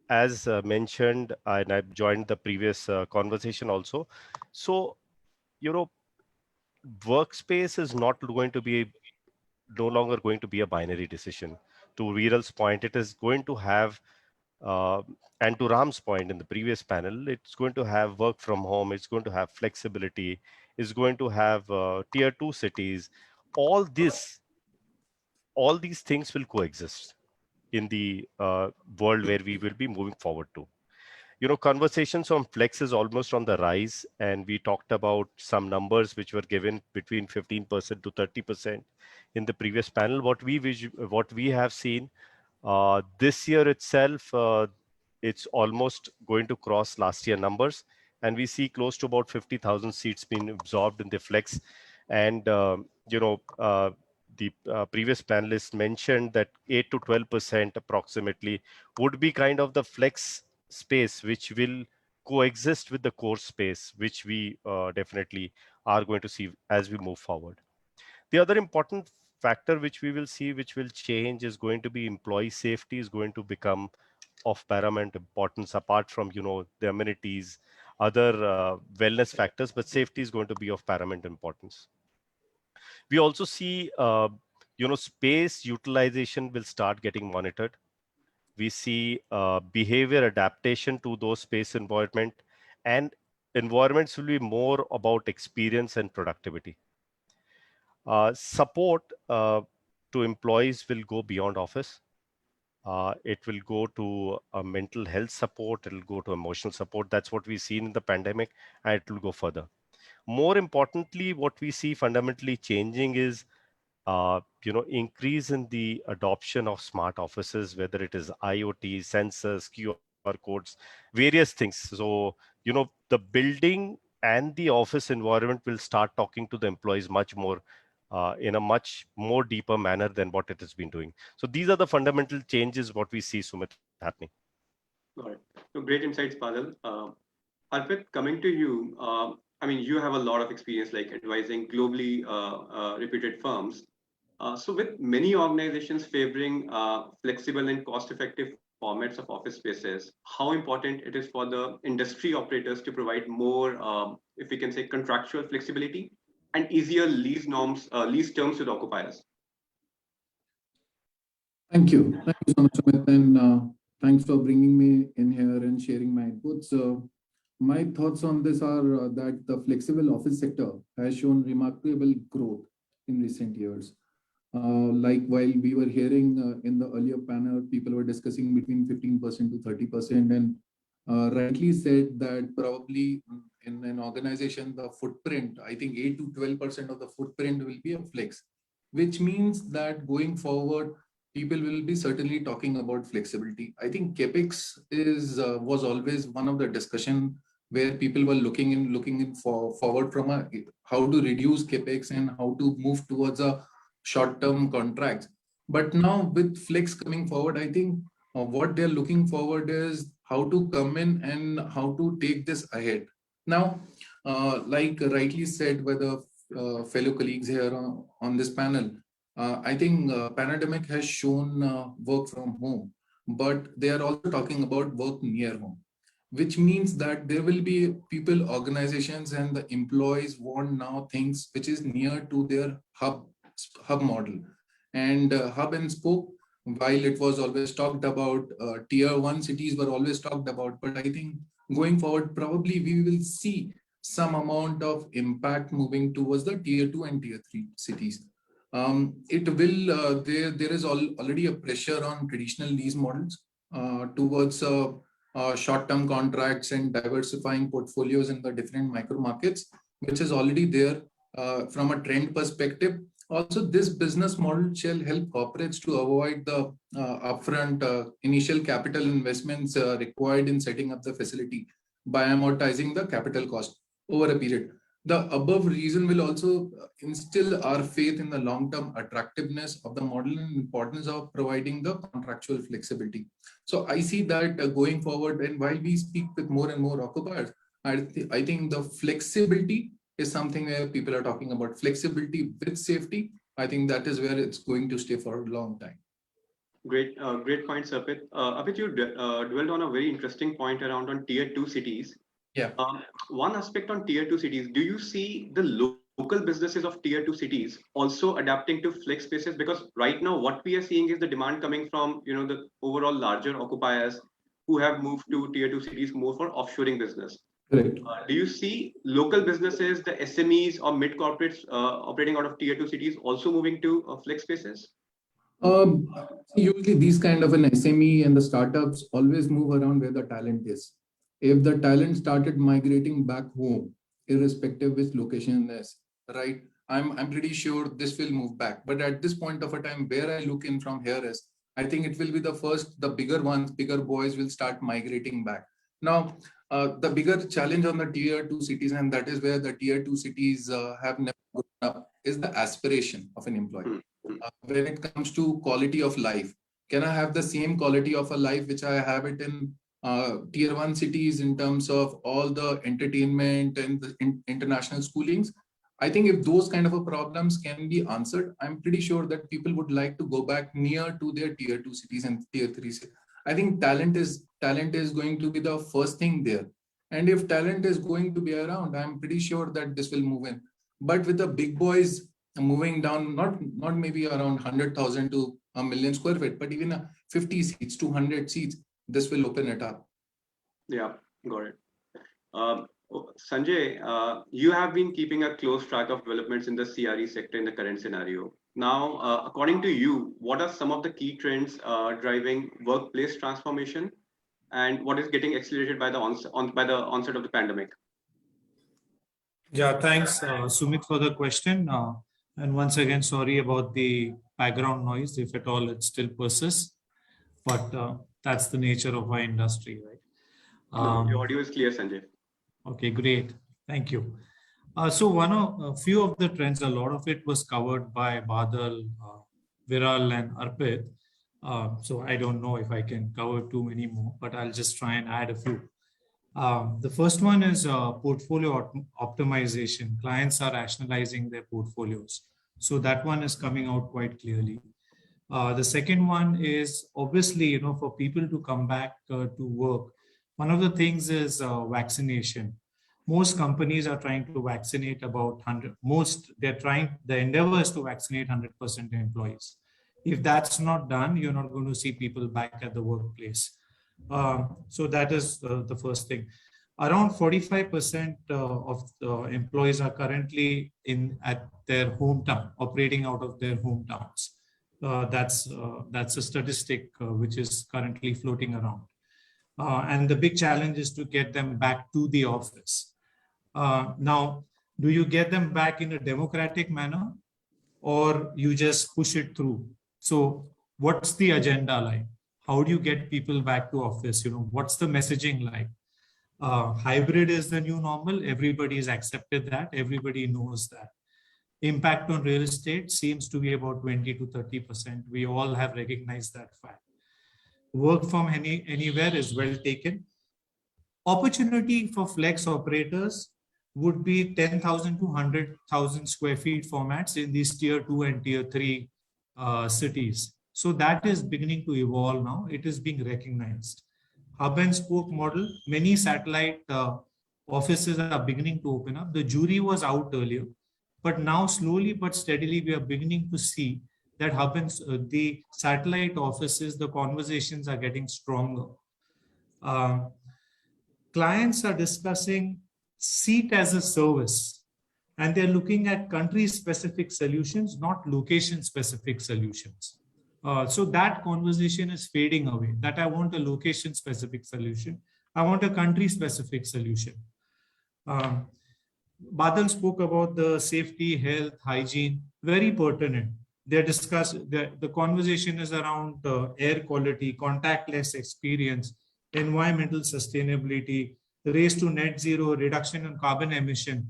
as mentioned, and I've joined the previous conversation also. So, you know, workspace is not going to be no longer going to be a binary decision. To Viral's point, it is going to have, and to Ram's point in the previous panel, it's going to have work from home, it's going to have flexibility, it's going to have tier 2 cities. All this, all these things will coexist in the world where we will be moving forward to. Conversations on flex is almost on the rise, and we talked about some numbers which were given between 15% to 30% in the previous panel. What we have seen this year itself, it's almost going to cross last year numbers, and we see close to about 50,000 seats being absorbed in the flex. And the previous panelists mentioned that 8 to 12% approximately would be kind of the flex space which will coexist with the core space, which we definitely are going to see as we move forward. The other important factor which we will see, which will change, is going to be employee safety is going to become of paramount importance, apart from the amenities, other wellness factors, but safety is going to be of paramount importance. We also see space utilization will start getting monitored. We see behavior adaptation to those space environment, and environments will be more about experience and productivity. Support to employees will go beyond office. It will go to mental health support. It will go to emotional support. That's what we've seen in the pandemic, and it will go further. More importantly, what we see fundamentally changing is increase in the adoption of smart offices, whether it is IoT, sensors, QR codes, various things. So, the building and the office environment will start talking to the employees much more in a much more deeper manner than what it has been doing. So these are the fundamental changes what we see, Sumit, happening. Got it. So great insights, Badal. Arpit, coming to you, you have a lot of experience like advising globally reputed firms. So with many organizations favoring flexible and cost-effective formats of office spaces, how important it is for the industry operators to provide more, if we can say, contractual flexibility and easier lease terms with occupiers? Thank you. Thank you so much, Amit, and thanks for bringing me in here and sharing my inputs. My thoughts on this are that the flexible office sector has shown remarkable growth in recent years. Like while we were hearing in the earlier panel, people were discussing between 15% to 30%, and rightly said that probably in an organization, the footprint, I think 8 to 12% of the footprint will be a flex, which means that going forward, people will be certainly talking about flexibility. I think capex was always one of the discussion where people were looking in for forward from how to reduce capex and how to move towards a short-term contracts. But now with flex coming forward, I think what they're looking forward is how to come in and how to take this ahead. Now, like rightly said by the fellow colleagues here on this panel, I think pandemic has shown work from home, but they are also talking about work near home, which means that there will be people, organizations, and the employees want now things which is near to their hub model. And hub and spoke, while it was always talked about, tier one cities were always talked about, but I think going forward, probably we will see some amount of impact moving towards the tier two and tier three cities. It will, there is already a pressure on traditional lease models towards short-term contracts and diversifying portfolios in the different micro markets, which is already there from a trend perspective. Also, this business model shall help corporates to avoid the upfront initial capital investments required in setting up the facility by amortizing the capital cost over a period. The above reason will also instill our faith in the long-term attractiveness of the model and importance of providing the contractual flexibility. So I see that going forward, and while we speak with more and more occupiers, I think the flexibility is something where people are talking about flexibility with safety. I think that is where it's going to stay for a long time. Great, great points, Apit. Apit, you dwelled on a very interesting point around on tier two cities. Yeah. One aspect on tier two cities, do you see the local businesses of tier two cities also adapting to flex spaces? Because right now what we are seeing is the demand coming from, you know, the overall larger occupiers who have moved to tier two cities more for offshoring business. Correct. Do you see local businesses, the SMEs or mid corporates operating out of tier two cities also moving to flex spaces? Usually these kind of an SME and the startups always move around where the talent is. If the talent started migrating back home, irrespective which location is, right, I'm pretty sure this will move back. But at this point of a time, where I look in from here is, I think it will be the first, the bigger ones, bigger boys will start migrating back. Now, the bigger challenge on the tier two cities, and that is where the tier two cities have never grown up, is the aspiration of an employee. When it comes to quality of life, can I have the same quality of a life which I have it in tier one cities in terms of all the entertainment and the international schoolings? I think if those kind of a problems can be answered, I'm pretty sure that people would like to go back near to their tier two cities and tier three cities. I think talent is going to be the first thing there. And if talent is going to be around, I'm pretty sure that this will move in. But with the big boys moving down, not maybe around 100,000 to a million square feet, but even 50 seats, 200 seats, this will open it up. Yeah, got it. Sanjay, you have been keeping a close track of developments in the CRE sector in the current scenario. Now, according to you, what are some of the key trends driving workplace transformation, and what is getting accelerated by the onset of the pandemic? Yeah, thanks, Sumit, for the question. And once again, sorry about the background noise, if at all it still persists. But that's the nature of our industry, right? No, your audio is clear, Sanjay. Okay, great. Thank you. So a few of the trends, a lot of it was covered by Abadal, Viral, and Arpit. So I don't know if I can cover too many more, but I'll just try and add a few. The first one is portfolio optimization. Clients are rationalizing their portfolios. So that one is coming out quite clearly. The second one is obviously, for people to come back to work, one of the things is vaccination. Most companies are trying to vaccinate about 100. The endeavor is to vaccinate 100% employees. If that's not done, you're not going to see people back at the workplace. So that is the first thing. around 45% of employees are currently at their hometown, operating out of their hometowns. That's a statistic which is currently floating around. And the big challenge is to get them back to the office. Now, do you get them back in a democratic manner, or you just push it through? So what's the agenda like? How do you get people back to office? What's the messaging like? Hybrid is the new normal. Everybody has accepted that. Everybody knows that. Impact on real estate seems to be about 20 to 30%. We all have recognized that fact. Work from anywhere is well taken. Opportunity for flex operators would be 10,000 to 100,000 square feet formats in these tier 2 and tier 3 cities. So that is beginning to evolve now. It is being recognized. Hub and spoke model, many satellite offices are beginning to open up. The jury was out earlier, but now slowly but steadily we are beginning to see that the satellite offices, the conversations are getting stronger. Clients are discussing seat as a service, and they're looking at country-specific solutions, not location-specific solutions. So that conversation is fading away, that I want a location-specific solution. I want a country-specific solution. Badal spoke about the safety, health, hygiene, very pertinent. They're discussing, the conversation is around air quality, contactless experience, environmental sustainability, the race to net zero, reduction in carbon emission.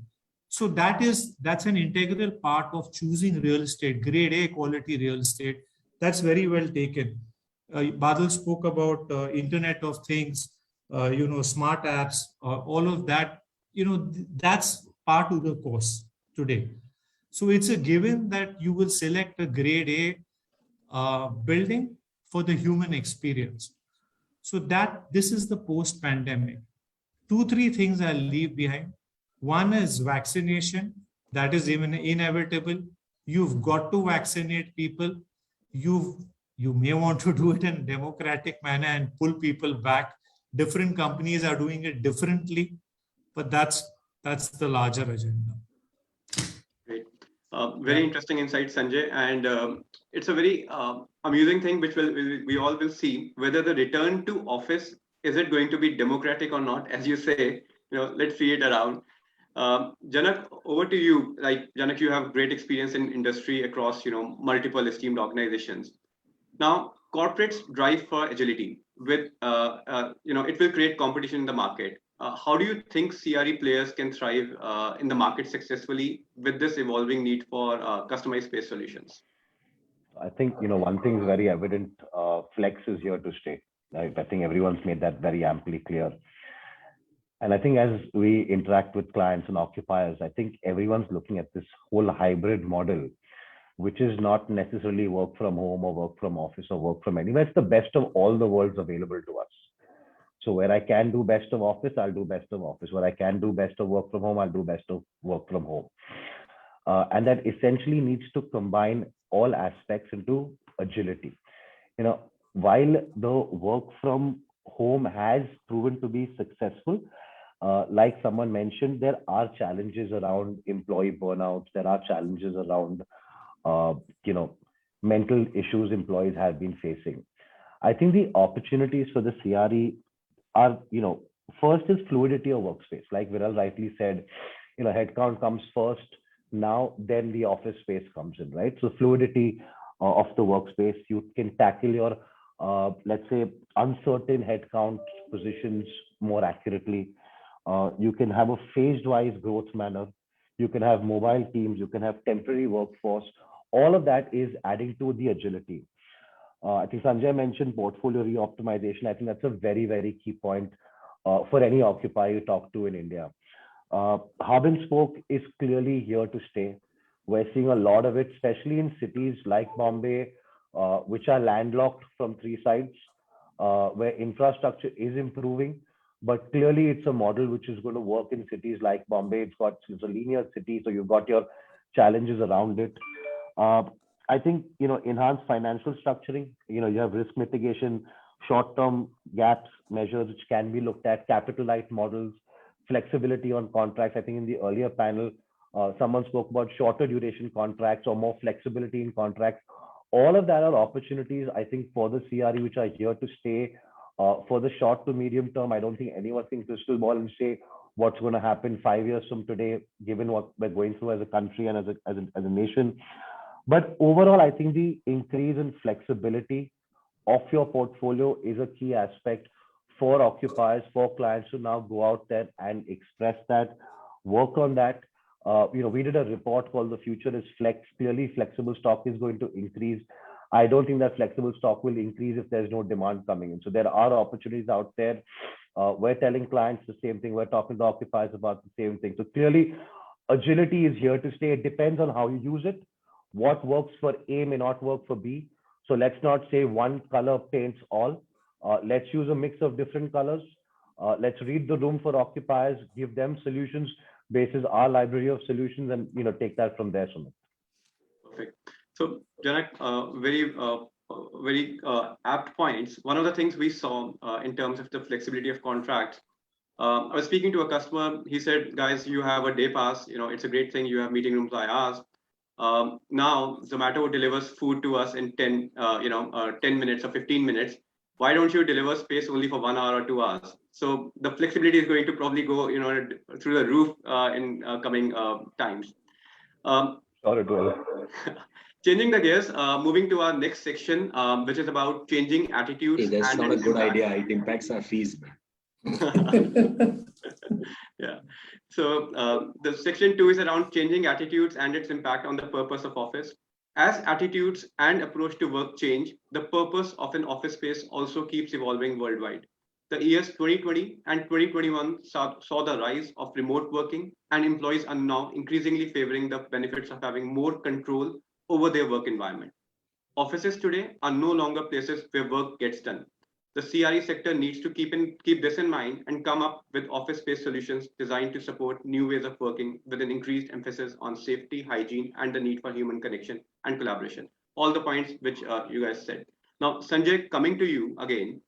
So that's an integral part of choosing real estate, grade A quality real estate. That's very well taken. Badal spoke about Internet of Things, smart apps, all of that. That's part of the course today. So it's a given that you will select a grade A building for the human experience. So this is the post-pandemic. 2-3 things I'll leave behind. One is vaccination. That is even inevitable. You've got to vaccinate people. You may want to do it in a democratic manner and pull people back. Different companies are doing it differently, but that's the larger agenda. Great. Very interesting insight, Sanjay. And it's a very amusing thing, which we all will see whether the return to office, is it going to be democratic or not? As you say, let's see it around. Janak, over to you. Like Janak, you have great experience in industry across, multiple esteemed organizations. Now, corporates drive for agility. With, it will create competition in the market. How do you think CRE players can thrive in the market successfully with this evolving need for customized space solutions? I think, one thing is very evident, flex is here to stay. Right? I think everyone's made that very amply clear. And I think as we interact with clients and occupiers, I think everyone's looking at this whole hybrid model, which is not necessarily work from home or work from office or work from anywhere. It's the best of all the worlds available to us. So where I can do best of office, I'll do best of office. Where I can do best of work from home, I'll do best of work from home. And that essentially needs to combine all aspects into agility. While the work from home has proven to be successful, like someone mentioned, there are challenges around employee burnouts. There are challenges around, mental issues employees have been facing. I think the opportunities for the CRE are, first is fluidity of workspace. Like Viral rightly said, headcount comes first. Now, then the office space comes in, right? So fluidity of the workspace, you can tackle your, let's say, uncertain headcount positions more accurately. You can have a phased-wise growth manner. You can have mobile teams. You can have temporary workforce. All of that is adding to the agility. I think Sanjay mentioned portfolio reoptimization. I think that's a very, very key point for any occupier you talk to in India. Hub and spoke is clearly here to stay. We're seeing a lot of it, especially in cities like Bombay, which are landlocked from 3 sides, where infrastructure is improving. But clearly, it's a model which is going to work in cities like Bombay. It's a linear city, so you've got your challenges around it. I think, enhanced financial structuring, you have risk mitigation, short-term gaps measures which can be looked at, capital light models. flexibility on contracts. I think in the earlier panel, someone spoke about shorter duration contracts or more flexibility in contracts. All of that are opportunities, I think, for the CRE, which are here to stay for the short to medium term. I don't think anyone can crystal ball and say what's going to happen 5 years from today, given what we're going through as a country and as a nation. But overall, I think the increase in flexibility of your portfolio is a key aspect for occupiers, for clients to now go out there and express that, work on that. We did a report called The Future is Flex. Clearly, flexible stock is going to increase. I don't think that flexible stock will increase if there's no demand coming in. So there are opportunities out there. We're telling clients the same thing. We're talking to occupiers about the same thing. So clearly, agility is here to stay. It depends on how you use it. What works for A may not work for B. So let's not say one color paints all. Let's use a mix of different colors. Let's read the room for occupiers, give them solutions basis our library of solutions, and take that from there. Perfect. So Janak, very apt points. One of the things we saw in terms of the flexibility of contracts, I was speaking to a customer. He said, guys, you have a day pass, it's a great thing, you have meeting rooms. I asked, now Zomato delivers food to us in 10 minutes or 15 minutes. Why don't you deliver space only for 1 hour or 2 hours? So the flexibility is going to probably go, through the roof in coming times. Changing the gears, moving to our next section, which is about changing attitudes. Hey, that's not a good idea. It impacts our fees. Yeah. So the section 2 is around changing attitudes and its impact on the purpose of office. As attitudes and approach to work change, the purpose of an office space also keeps evolving worldwide. The years 2020 and 2021 saw the rise of remote working, and employees are now increasingly favoring the benefits of having more control over their work environment. Offices today are no longer places where work gets done. The CRE sector needs to keep this in mind and come up with office-based solutions designed to support new ways of working with an increased emphasis on safety, hygiene, and the need for human connection and collaboration. All the points which you guys said. Now, Sanjay, coming to you again,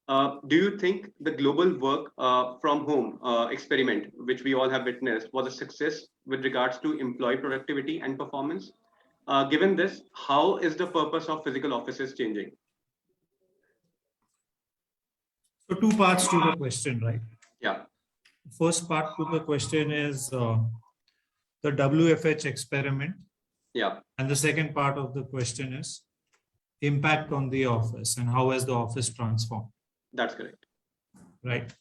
do you think the global work from home experiment, which we all have witnessed, was a success with regards to employee productivity and performance? Given this, how is the purpose of physical offices changing? So 2 parts to the question, right? Yeah. First part to the question is the WFH experiment. Yeah. And the second part of the question is impact on the office and how has the office transformed. That's correct. Right.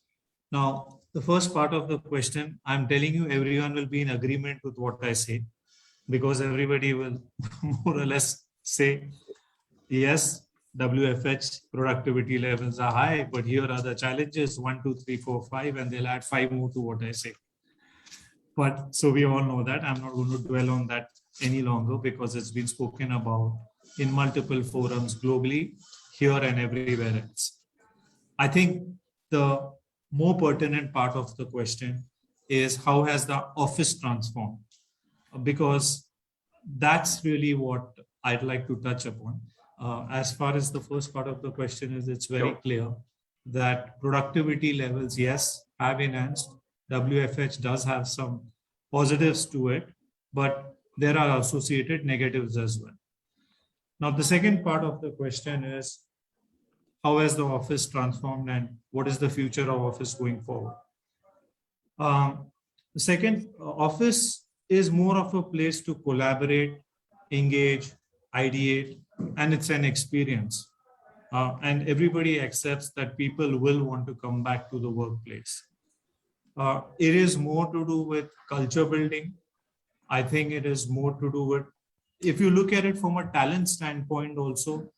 Now, the first part of the question, I'm telling you, everyone will be in agreement with what I say, because everybody will more or less say, yes, WFH productivity levels are high, but here are the challenges 1, 2, 3, 4, 5, and they'll add 5 more to what I say. But so we all know that. I'm not going to dwell on that any longer because it's been spoken about in multiple forums globally, here and everywhere else. I think the more pertinent part of the question is how has the office transformed? Because that's really what I'd like to touch upon. As far as the first part of the question is, it's very clear that productivity levels, yes, have enhanced. WFH does have some positives to it, but there are associated negatives as well. Now, the second part of the question is, how has the office transformed and what is the future of office going forward? The second, office is more of a place to collaborate, engage, ideate, and it's an experience. And everybody accepts that people will want to come back to the workplace. It is more to do with culture building. I think it is more to do with, if you look at it from a talent standpoint also,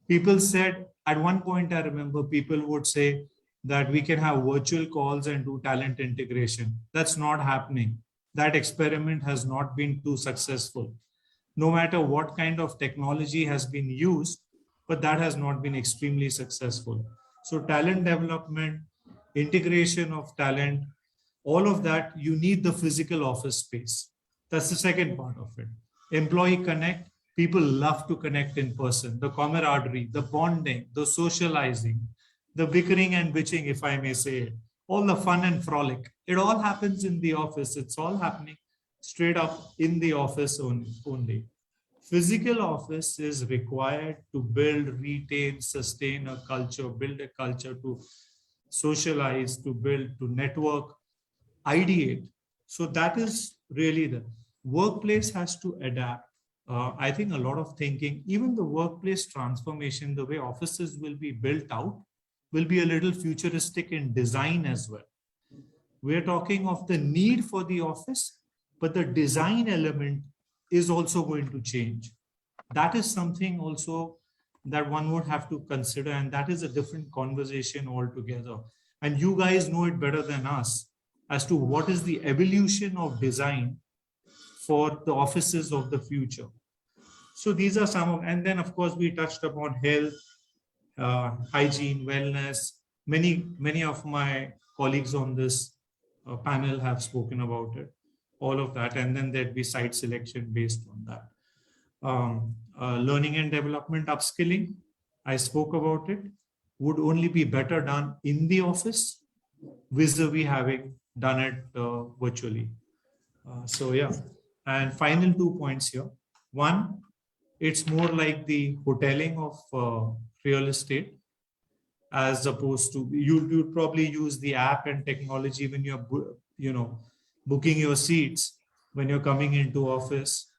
people said at one point, I remember people would say that we can have virtual calls and do talent integration. That's not happening. That experiment has not been too successful. No matter what kind of technology has been used, but that has not been extremely successful. So talent development, integration of talent, all of that, you need the physical office space. That's the second part of it. Employee connect, people love to connect in person, the camaraderie, the bonding, the socializing, the bickering and bitching, if I may say it, all the fun and frolic. It all happens in the office. It's all happening straight up in the office only. Physical office is required to build, retain, sustain a culture, build a culture to socialize, to build, to network, ideate. So that is really the workplace has to adapt. I think a lot of thinking, even the workplace transformation, the way offices will be built out, will be a little futuristic in design as well. We're talking of the need for the office, but the design element is also going to change. That is something also that one would have to consider, and that is a different conversation altogether. And you guys know it better than us as to what is the evolution of design for the offices of the future. So these are some of, and then of course we touched upon health, hygiene, wellness. Many of my colleagues on this panel have spoken about it, all of that, and then there'd be site selection based on that. Learning and development, upskilling, I spoke about it, would only be better done in the office vis-a-vis having done it virtually. So yeah, and final 2 points here. One, it's more like the hoteling of real estate, as opposed to you'd probably use the app and technology when you're booking your seats when you're coming into office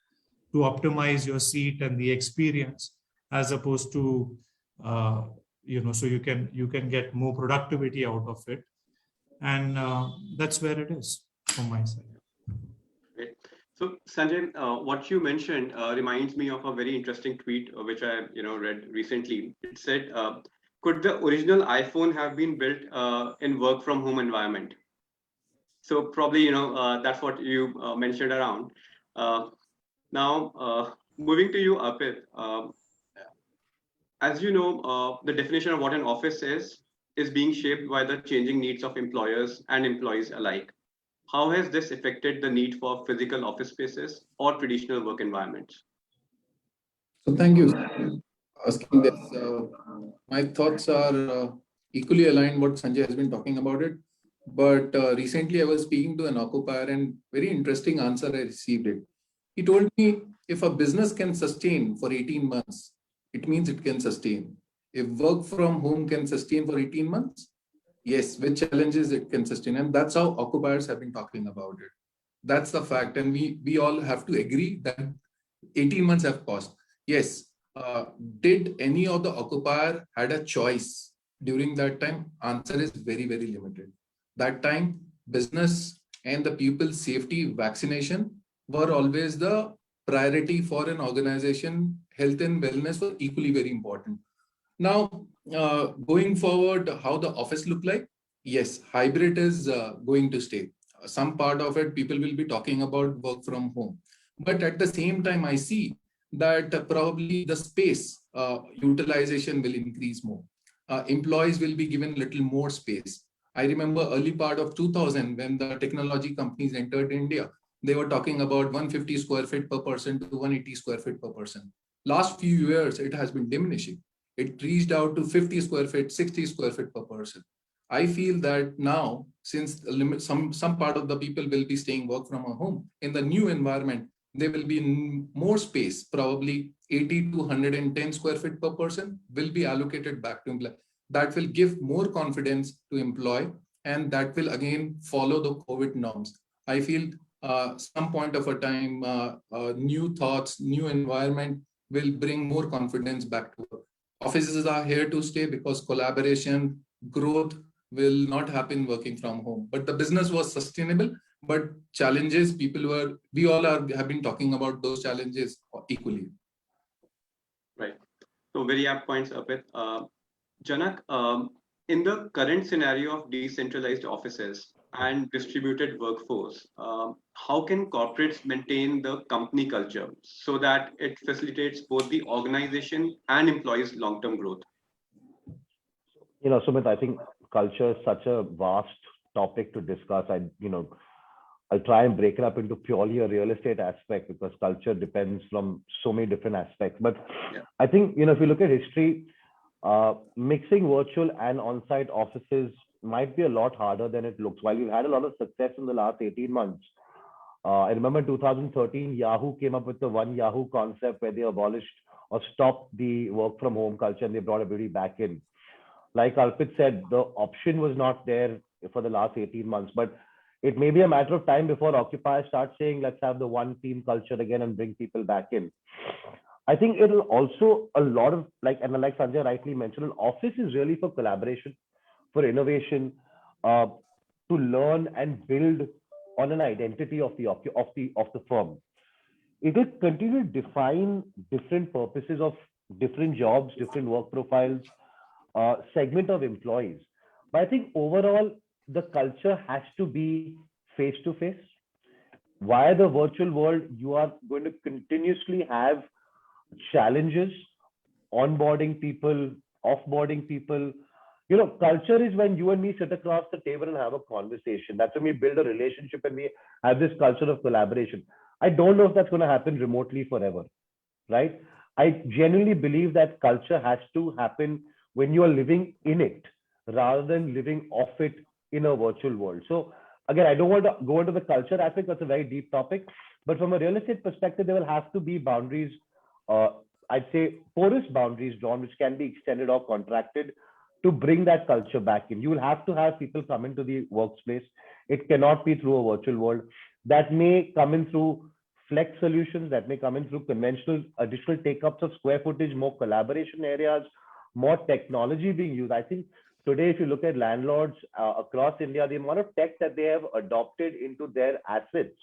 to optimize your seat and the experience, as opposed to so you can get more productivity out of it, and that's where it is from my side. Great. So Sanjay, what you mentioned reminds me of a very interesting tweet which I read recently. It said, could the original iPhone have been built in work from home environment? So probably that's what you mentioned around. Now moving to you, Arpit, as you know, the definition of what an office is being shaped by the changing needs of employers and employees alike. How has this affected the need for physical office spaces or traditional work environments? So thank you for asking this. My thoughts are equally aligned what Sanjay has been talking about it. But recently I was speaking to an occupier, and very interesting answer I received it. He told me if a business can sustain for 18 months, it means it can sustain. If work from home can sustain for 18 months, yes, with challenges it can sustain. And that's how occupiers have been talking about it. That's the fact. And we all have to agree that 18 months have passed. Yes. Did any of the occupier had a choice during that time? Answer is very, very limited. That time, business and the people's safety, vaccination were always the priority for an organization. Health and wellness were equally very important. Now, going forward, how the office look like? Yes, hybrid is going to stay. Some part of it, people will be talking about work from home. But at the same time, I see that probably the space utilization will increase more. Employees will be given little more space. I remember early part of 2000 when the technology companies entered India, they were talking about 150 square feet per person to 180 square feet per person. Last few years, it has been diminishing. It reached out to 50 square feet, 60 square feet per person. I feel that now, since some part of the people will be staying work from a home, in the new environment, there will be more space, probably 80 to 110 square feet per person will be allocated back to employee. That will give more confidence to employee, and that will again follow the COVID norms. I feel some point of a time, new thoughts, new environment will bring more confidence back to work. Offices are here to stay because collaboration, growth will not happen working from home. But the business was sustainable, but challenges we all have been talking about those challenges equally. Right. So very apt points, Arpit. Janak, in the current scenario of decentralized offices and distributed workforce, how can corporates maintain the company culture so that it facilitates both the organization and employees' long-term growth? Sumit, I think culture is such a vast topic to discuss. I'll try and break it up into purely a real estate aspect because culture depends from so many different aspects. But yeah. I think, if you look at history, mixing virtual and on-site offices might be a lot harder than it looks. While we've had a lot of success in the last 18 months, I remember in 2013, Yahoo came up with the one Yahoo concept where they abolished or stopped the work from home culture and they brought everybody back in. Like Arpit said, the option was not there for the last 18 months, but it may be a matter of time before occupiers start saying, let's have the one team culture again and bring people back in. I think it'll also a lot of like Sanjay rightly mentioned, an office is really for collaboration, for innovation, to learn and build on an identity of the firm. It will continue to define different purposes of different jobs, different work profiles, segment of employees. But I think overall, the culture has to be face to face. Via the virtual world, you are going to continuously have challenges, onboarding people, offboarding people. You know, culture is when you and me sit across the table and have a conversation. That's when we build a relationship and we have this culture of collaboration. I don't know if that's going to happen remotely forever, right? I genuinely believe that culture has to happen when you are living in it rather than living off it in a virtual world. So again, I don't want to go into the culture aspect. That's a very deep topic. But from a real estate perspective, there will have to be boundaries, I'd say porous boundaries drawn, which can be extended or contracted to bring that culture back in. You will have to have people come into the workspace. It cannot be through a virtual world. That may come in through flex solutions, that may come in through conventional additional take-ups of square footage, more collaboration areas, more technology being used. I think today, if you look at landlords across India, the amount of tech that they have adopted into their assets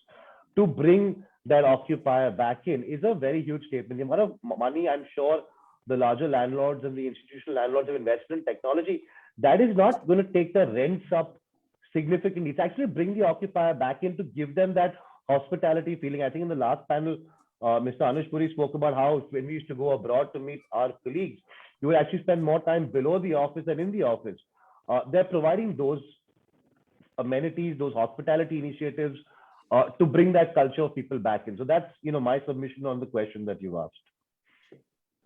to bring that occupier back in is a very huge statement. The amount of money I'm sure the larger landlords and the institutional landlords have invested in technology, that is not going to take the rents up significantly. It's actually bring the occupier back in to give them that hospitality feeling. I think in the last panel, Mr. Anush Puri spoke about how when we used to go abroad to meet our colleagues, you would actually spend more time below the office than in the office. They're providing those amenities, those hospitality initiatives to bring that culture of people back in. So that's my submission on the question that you asked.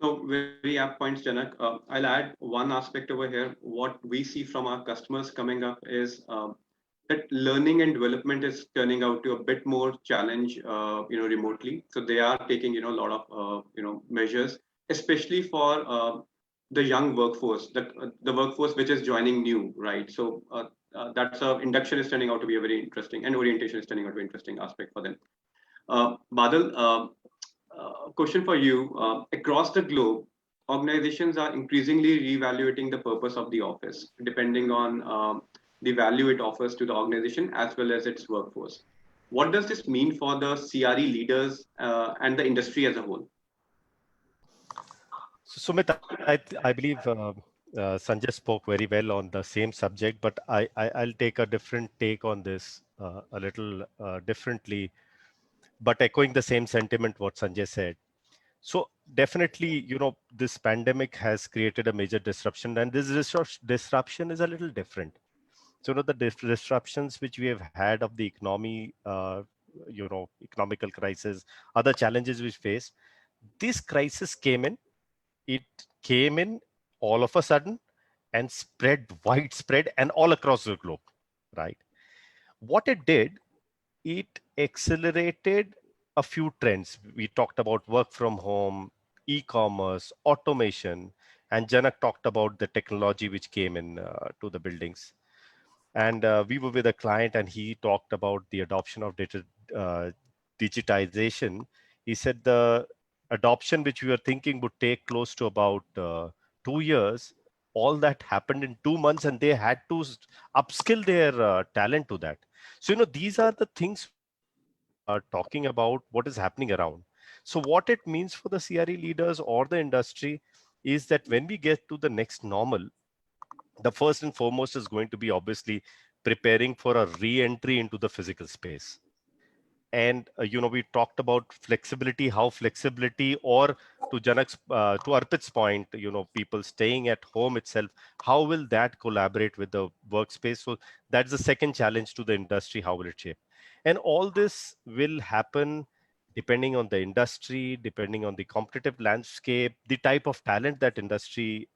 So very apt points, Janak. I'll add one aspect over here. What we see from our customers coming up is that learning and development is turning out to a bit more challenge, remotely. So they are taking, a lot of, measures, especially for the young workforce, the workforce which is joining new, right? So that's induction is turning out to be a very interesting, and orientation is turning out to be an interesting aspect for them. Badal, question for you. Across the globe, organizations are increasingly reevaluating the purpose of the office, depending on the value it offers to the organization as well as its workforce. What does this mean for the CRE leaders and the industry as a whole? So, Sumit, I believe Sanjay spoke very well on the same subject, but I'll take a different take on this a little differently, but echoing the same sentiment what Sanjay said. So definitely, this pandemic has created a major disruption, and this disruption is a little different. So, the disruptions which we have had of the economy, economical crisis, other challenges we face, this crisis came in. It came in all of a sudden and spread widespread and all across the globe, right? What it did, it accelerated a few trends. We talked about work from home, e-commerce, automation, and Janak talked about the technology which came in to the buildings. And we were with a client and he talked about the adoption of digitization. He said the adoption which we were thinking would take close to about 2 years, all that happened in 2 months and they had to upskill their talent to that. So, these are the things talking about what is happening around. So what it means for the CRE leaders or the industry is that when we get to the next normal, the first and foremost is going to be obviously preparing for a re-entry into the physical space. And, we talked about flexibility, how flexibility, or to Janak's, to Arpit's point, people staying at home itself, how will that collaborate with the workspace? So that's the second challenge to the industry, how will it shape? And all this will happen depending on the industry, depending on the competitive landscape, the type of talent that industry,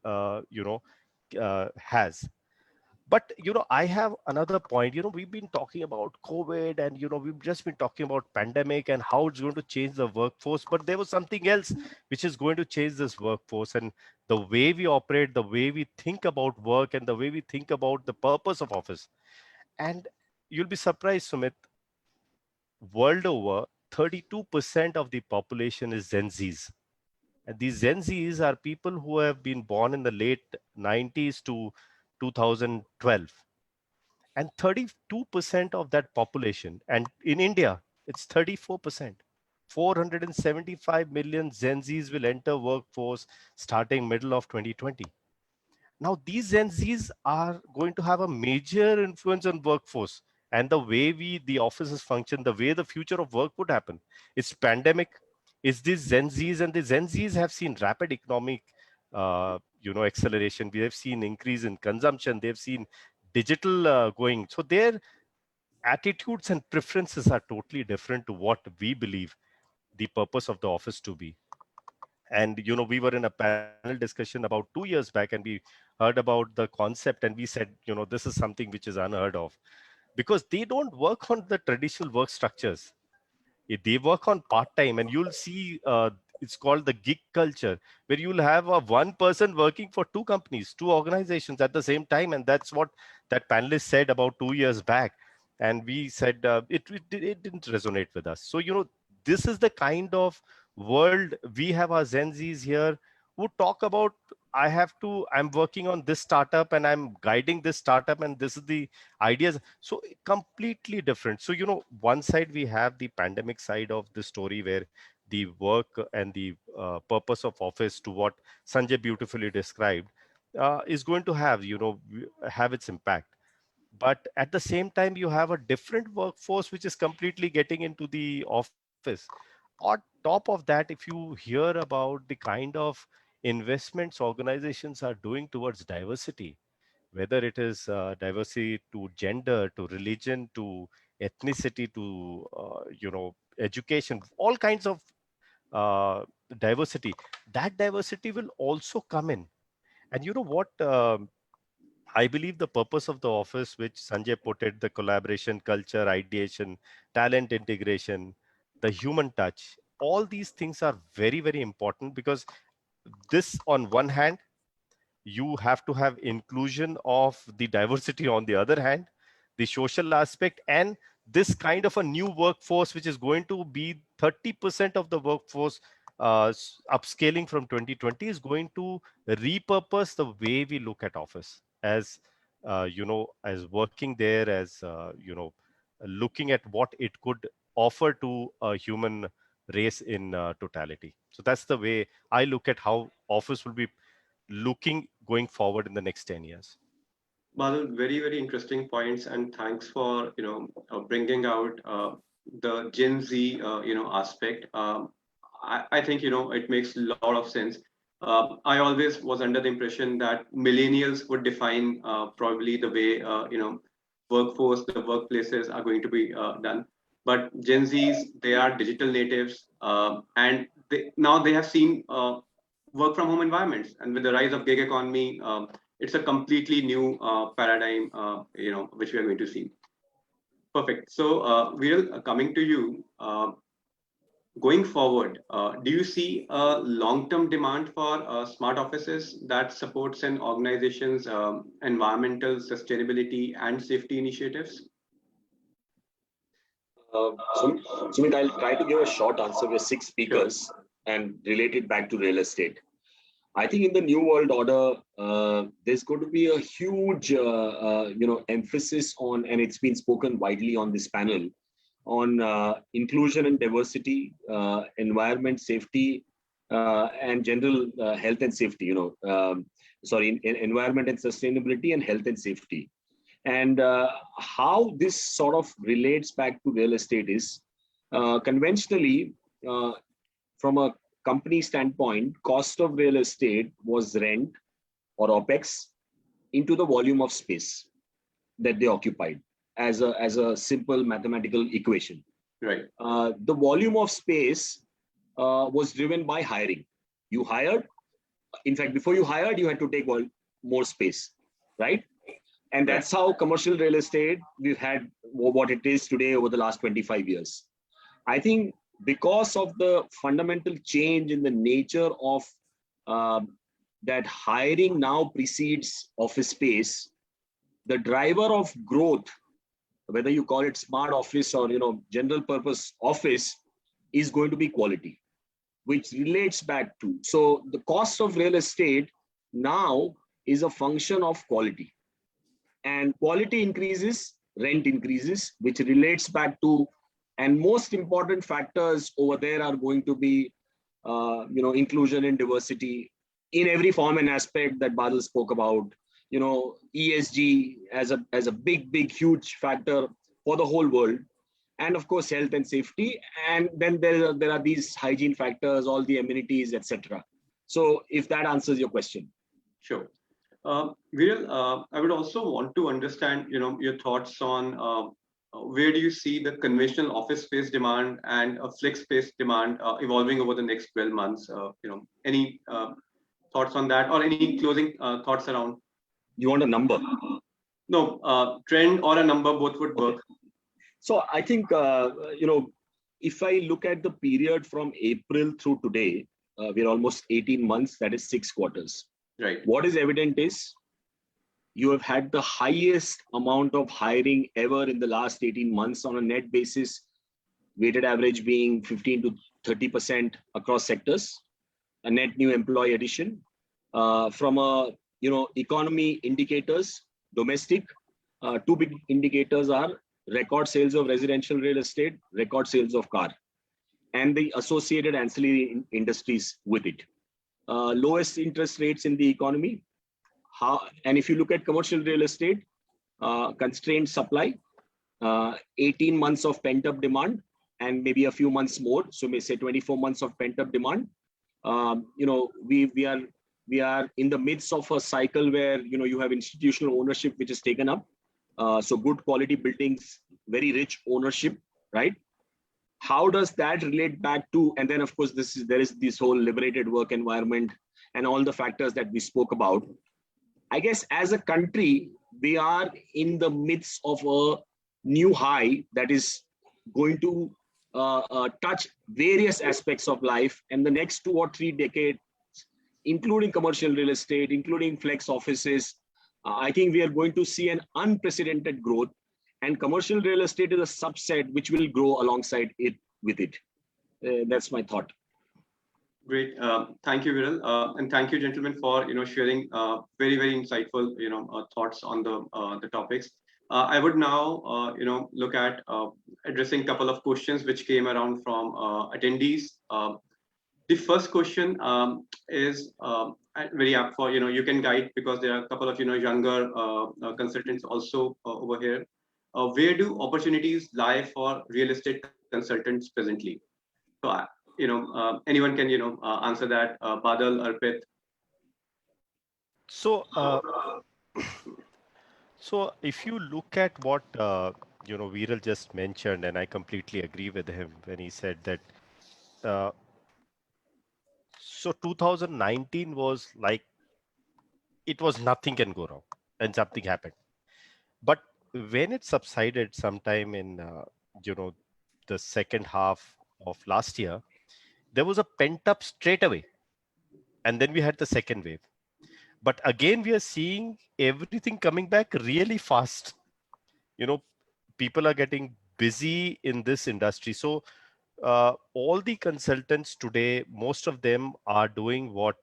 has. But, I have another point. We've been talking about COVID, and, we've just been talking about pandemic and how it's going to change the workforce. But there was something else which is going to change this workforce, and the way we operate, the way we think about work, and the way we think about the purpose of office. And you'll be surprised, Sumit, world over, 32% of the population is Gen Zs. And these Gen Zs are people who have been born in the late 90s to 2012. And 32% of that population, and in India, it's 34%. 475 million Gen Zs will enter workforce starting middle of 2020. Now, these Gen Zs are going to have a major influence on workforce and the way the offices function, the way the future of work would happen. It's pandemic. It's these Gen Zs, and the Gen Zs have seen rapid economic, acceleration. We have seen increase in consumption. They've seen digital going. So their attitudes and preferences are totally different to what we believe the purpose of the office to be. And we were in a panel discussion about 2 years back, and we heard about the concept, and we said, this is something which is unheard of, because they don't work on the traditional work structures. They work on part-time, and you'll see it's called the gig culture, where you'll have one person working for two companies, two organizations at the same time. And that's what that panelist said about 2 years back. And we said it didn't resonate with us. So this is the kind of world we have. Our Gen Zs here who talk about, I'm working on this startup, and I'm guiding this startup, and this is the ideas. So completely different. So one side we have the pandemic side of the story, where the work and the purpose of office, to what Sanjay beautifully described, is going to have its impact. But at the same time, you have a different workforce which is completely getting into the office. On top of that, if you hear about the kind of investments organizations are doing towards diversity, whether it is diversity to gender, to religion, to ethnicity, to education, all kinds of uh, diversity, that diversity will also come in. And you know what? I believe the purpose of the office, which Sanjay put it, the collaboration, culture, ideation, talent integration, the human touch, all these things are very, very important, because this, on one hand, you have to have inclusion of the diversity on the other hand, the social aspect, and this kind of a new workforce, which is going to be 30% of the workforce, upscaling from 2020, is going to repurpose the way we look at office as, as working there, as, looking at what it could offer to a human race in totality. So that's the way I look at how office will be looking going forward in the next 10 years. Badal, very, very interesting points, and thanks for bringing out the Gen Z aspect. I think it makes a lot of sense. I always was under the impression that millennials would define probably the way workforce, the workplaces are going to be done. But Gen Zs, they are digital natives, and now they have seen work from home environments, and with the rise of gig economy, it's a completely new paradigm, which we are going to see. Perfect. So, Viral, coming to you, going forward, do you see a long-term demand for smart offices that supports an organization's environmental sustainability and safety initiatives? Sumit, I'll try to give a short answer. We have 6 speakers and relate it back to real estate. I think in the new world order, there's going to be a huge, emphasis on, and it's been spoken widely on this panel, on inclusion and diversity, environment, safety, and general health and safety. Environment and sustainability, and health and safety. And how this sort of relates back to real estate is, conventionally, from a company standpoint, cost of real estate was rent or OPEX into the volume of space that they occupied, as a simple mathematical equation. Right. The volume of space was driven by hiring. You hired, in fact, before you hired, you had to take more space, right? And that's how commercial real estate, we've had what it is today over the last 25 years. I think because of the fundamental change in the nature of that hiring now precedes office space, the driver of growth, whether you call it smart office or general purpose office, is going to be quality, which relates back to. So the cost of real estate now is a function of quality. And quality increases, rent increases, which relates back to, and most important factors over there are going to be, inclusion and diversity in every form and aspect that Badal spoke about. ESG as a big, huge factor for the whole world. And of course, health and safety. And then there are these hygiene factors, all the amenities, etc. So if that answers your question. Sure. Viral, I would also want to understand, your thoughts on where do you see the conventional office space demand and flex space demand evolving over the next 12 months? Any thoughts on that, or any closing thoughts around? You want a number? No, trend or a number, both would work. So I think, if I look at the period from April through today, we're almost 18 months, that is 6 quarters. Right. What is evident is you have had the highest amount of hiring ever in the last 18 months on a net basis, weighted average being 15 to 30% across sectors, a net new employee addition. From economy indicators, domestic, 2 big indicators are record sales of residential real estate, record sales of car, and the associated ancillary industries with it. Lowest interest rates in the economy. And if you look at commercial real estate, constrained supply, 18 months of pent-up demand, and maybe a few months more, so may say 24 months of pent-up demand. We are in the midst of a cycle where you have institutional ownership which is taken up. So good quality buildings, very rich ownership, right? How does that relate back to, and then of course there is this whole liberated work environment and all the factors that we spoke about. I guess as a country, we are in the midst of a new high that is going to touch various aspects of life, and the next 2 or 3 decades, including commercial real estate, including flex offices, I think we are going to see an unprecedented growth, and commercial real estate is a subset which will grow alongside it with it. That's my thought. Great. Thank you, Viral. And thank you, gentlemen, for sharing very, very insightful thoughts on the topics. I would now look at addressing a couple of questions which came around from attendees. The first question is very apt for you can guide, because there are a couple of younger consultants also over here. Where do opportunities lie for real estate consultants presently? So anyone can answer that. Badal, Arpit. So if you look at what Viral just mentioned, and I completely agree with him when he said that. So 2019 was like, it was nothing can go wrong, and something happened. But when it subsided sometime in the second half of last year, there was a pent up straight away, and then we had the second wave. But again, we are seeing everything coming back really fast. People are getting busy in this industry. So all the consultants today, most of them are doing what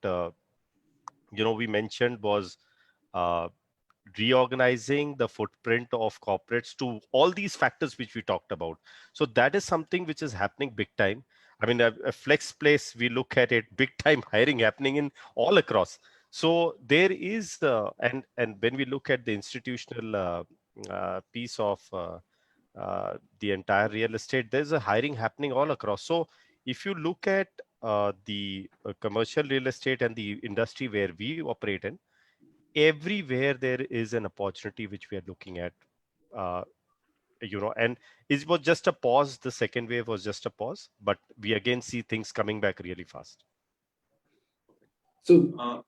we mentioned was reorganizing the footprint of corporates to all these factors which we talked about. So that is something which is happening big time. I mean, a flex place, we look at it, big time hiring happening in all across. So there is, and when we look at the institutional piece of the entire real estate, there's a hiring happening all across. So if you look at the commercial real estate and the industry where we operate in, everywhere there is an opportunity which we are looking at, and it was just a pause. The second wave was just a pause, but we again see things coming back really fast. So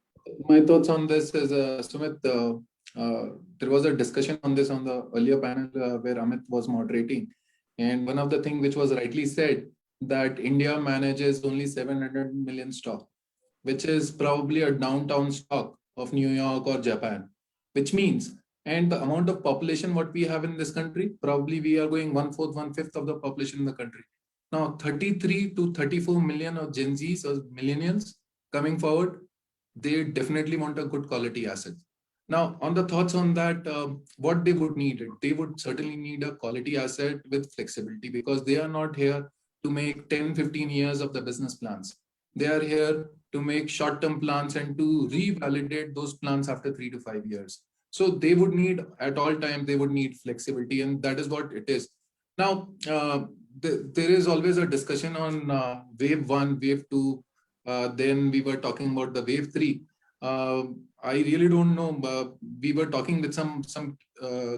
my thoughts on this is, Sumit, there was a discussion on this on the earlier panel where Amit was moderating. And one of the things which was rightly said, that India manages only 700 million stock, which is probably a downtown stock of New York or Japan, which means, and the amount of population what we have in this country, probably we are going 1/4, 1/5 of the population in the country. Now, 33 to 34 million of Gen Zs or millennials coming forward, they definitely want a good quality asset. Now, on the thoughts on that, what they would need, they would certainly need a quality asset with flexibility, because they are not here to make 10, 15 years of the business plans. They are here to make short-term plans and to revalidate those plans after 3 to 5 years. So they would need, at all times, they would need flexibility, and that is what it is. Now, there is always a discussion on wave 1, wave 2. Then we were talking about the wave 3. I really don't know. We were talking with some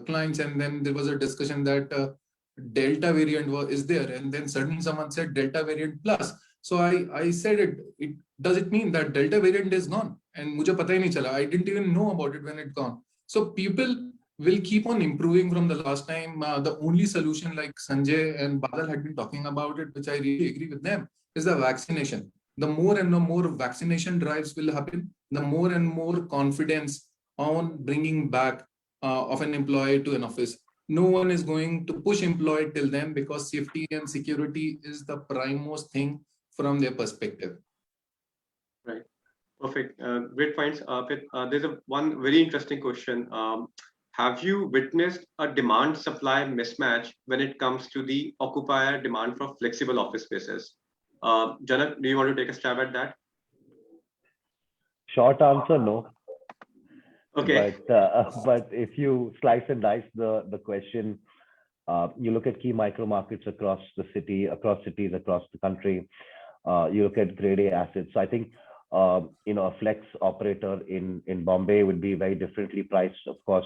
clients, and then there was a discussion that Delta variant is there, and then suddenly someone said Delta variant plus. So I said it does it mean that Delta variant is gone? And mujhe pata hi nahi chala. I didn't even know about it when it gone. So people will keep on improving from the last time. The only solution, like Sanjay and Badal had been talking about it, which I really agree with them, is the vaccination. The more and the more vaccination drives will happen, the more and more confidence on bringing back of an employee to an office. No one is going to push employee till then, because safety and security is the primemost thing from their perspective. Right. Perfect. Great points. There's one very interesting question. Have you witnessed a demand-supply mismatch when it comes to the occupier demand for flexible office spaces? Janak, do you want to take a stab at that? Short answer, no. Okay. But if you slice and dice the question, you look at key micro markets across the city, across cities, across the country. You look at grade A assets. So I think a flex operator in Bombay would be very differently priced, of course,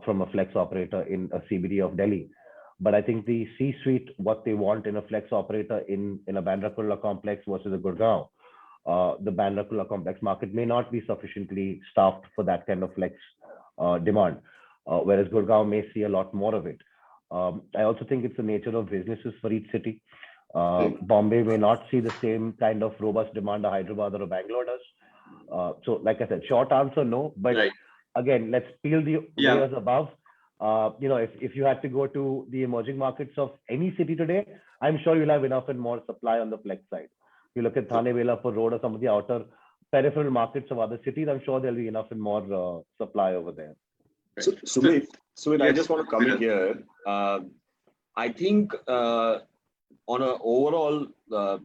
from a flex operator in a CBD of Delhi. But I think the C-suite, what they want in a flex operator in a Bandra Kurla complex versus a Gurgaon, the Bandra Kurla complex market may not be sufficiently staffed for that kind of flex demand, whereas Gurgaon may see a lot more of it. I also think it's the nature of businesses for each city. Bombay may not see the same kind of robust demand a Hyderabad or a Bangalore does. So like I said, short answer, no. But again, let's peel the layers above. If you had to go to the emerging markets of any city today, I'm sure you'll have enough and more supply on the flex side. You look at Thane, Velapur Road or some of the outer peripheral markets of other cities, I'm sure there'll be enough and more supply over there. So, Sumit, I just want to come in here. I think on an overall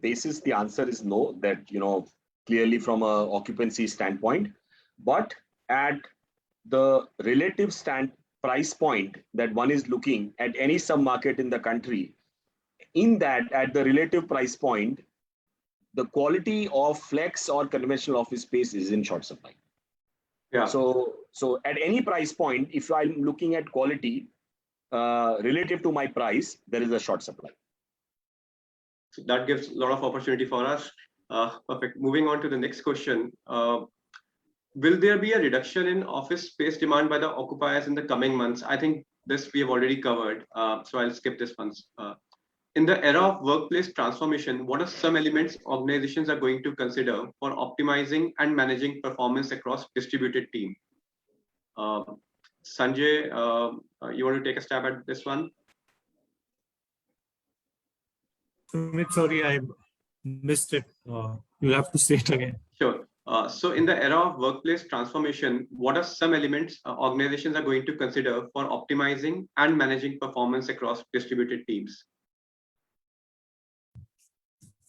basis, the answer is no, that, clearly from a occupancy standpoint, but at the relative price point that one is looking at any sub-market in the country, in that at the relative price point, the quality of flex or conventional office space is in short supply. Yeah. So at any price point, if I'm looking at quality relative to my price, there is a short supply. So that gives a lot of opportunity for us. Perfect. Moving on to the next question. Will there be a reduction in office space demand by the occupiers in the coming months? I think this we have already covered, so I'll skip this one. In the era of workplace transformation, what are some elements organizations are going to consider for optimizing and managing performance across distributed team? Sanjay, you want to take a stab at this one? Sumit, sorry, I missed it. You'll have to say it again. Sure. So in the era of workplace transformation, what are some elements organizations are going to consider for optimizing and managing performance across distributed teams?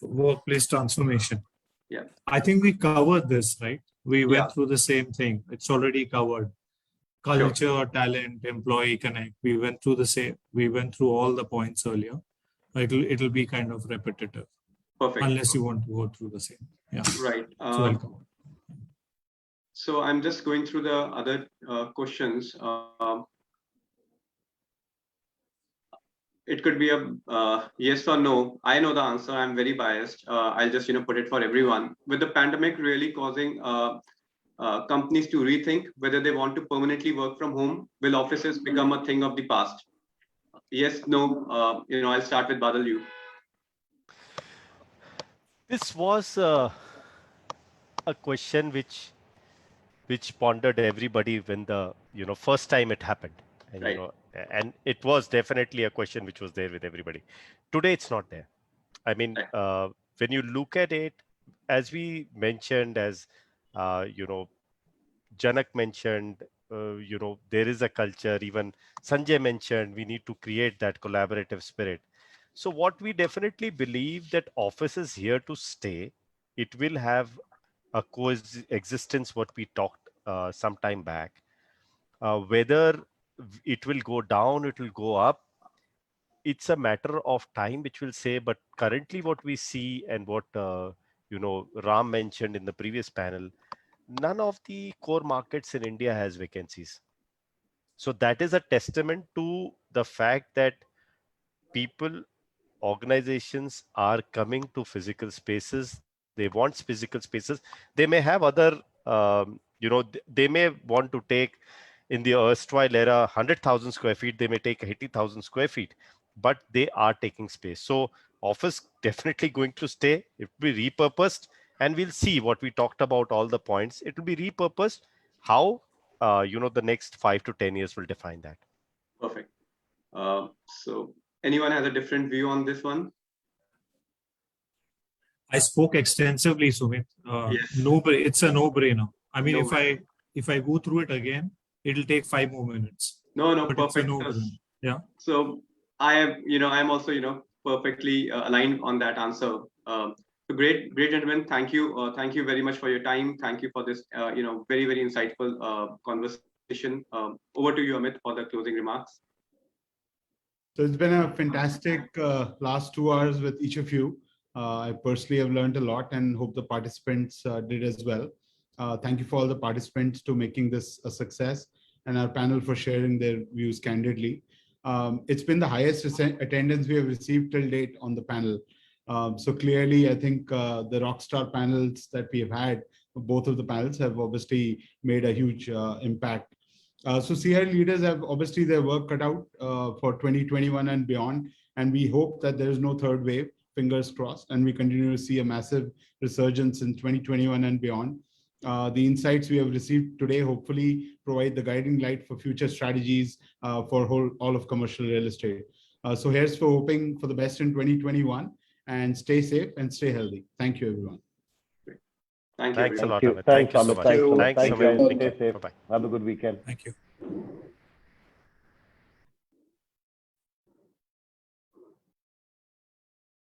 Workplace transformation. Yeah. I think we covered this, right? We went through the same thing. It's already covered. Culture, talent, employee connect. We went through the same. We went through all the points earlier. It'll be kind of repetitive. Perfect. Unless you want to go through the same. Yeah. Right. So welcome. So I'm just going through the other questions. It could be a yes or no. I know the answer. I'm very biased. I'll just put it for everyone. With the pandemic really causing companies to rethink whether they want to permanently work from home? Will offices become a thing of the past? Yes, no. I'll start with Badal. You. This was a question which pondered everybody when the first time it happened, and Right. and it was definitely a question which was there with everybody. Today it's not there. I mean, Right. when you look at it, as we mentioned, as Janak mentioned, there is a culture. Even Sanjay mentioned we need to create that collaborative spirit. So what we definitely believe that office is here to stay. It will have a coexistence, what we talked some time back. Whether it will go down, it will go up, it's a matter of time which will say. But currently what we see, and what Ram mentioned in the previous panel, none of the core markets in India has vacancies. So that is a testament to the fact that people, organizations are coming to physical spaces. They want physical spaces. They may have other, they may want to take, in the erstwhile era, 100,000 square feet. They may take 80,000 square feet, but they are taking space. So office definitely going to stay. It will be repurposed, and we'll see what we talked about, all the points. It will be repurposed. How, the next 5 to 10 years will define that. Perfect. So anyone has a different view on this one? I spoke extensively, Sumit. Yes. It's a no-brainer. I mean, No. if I go through it again, it'll take 5 more minutes. No, But perfect. it's a no-brainer. Yeah. So I'm also, perfectly aligned on that answer. So great, gentlemen. Thank you very much for your time. Thank you for this, very, very insightful conversation. Over to you, Amit, for the closing remarks. So it's been a fantastic last 2 hours with each of you. I personally have learned a lot and hope the participants did as well. Thank you for all the participants to making this a success, and our panel for sharing their views candidly. It's been the highest attendance we have received till date on the panel. So clearly, I think the rockstar panels that we have had, both of the panels have obviously made a huge impact. So CRE leaders have obviously their work cut out for 2021 and beyond, and we hope that there is no third wave, fingers crossed, and we continue to see a massive resurgence in 2021 and beyond. The insights we have received today hopefully provide the guiding light for future strategies for all of commercial real estate. So here's for hoping for the best in 2021, and stay safe and stay healthy. Thank you, everyone. Thank you. Thanks a lot, Thank you. Amit. Thank you so much. Thanks, Amit. Thanks, Thanks, Amit. guys. Stay safe. Bye-bye. Have a good weekend. Thank you.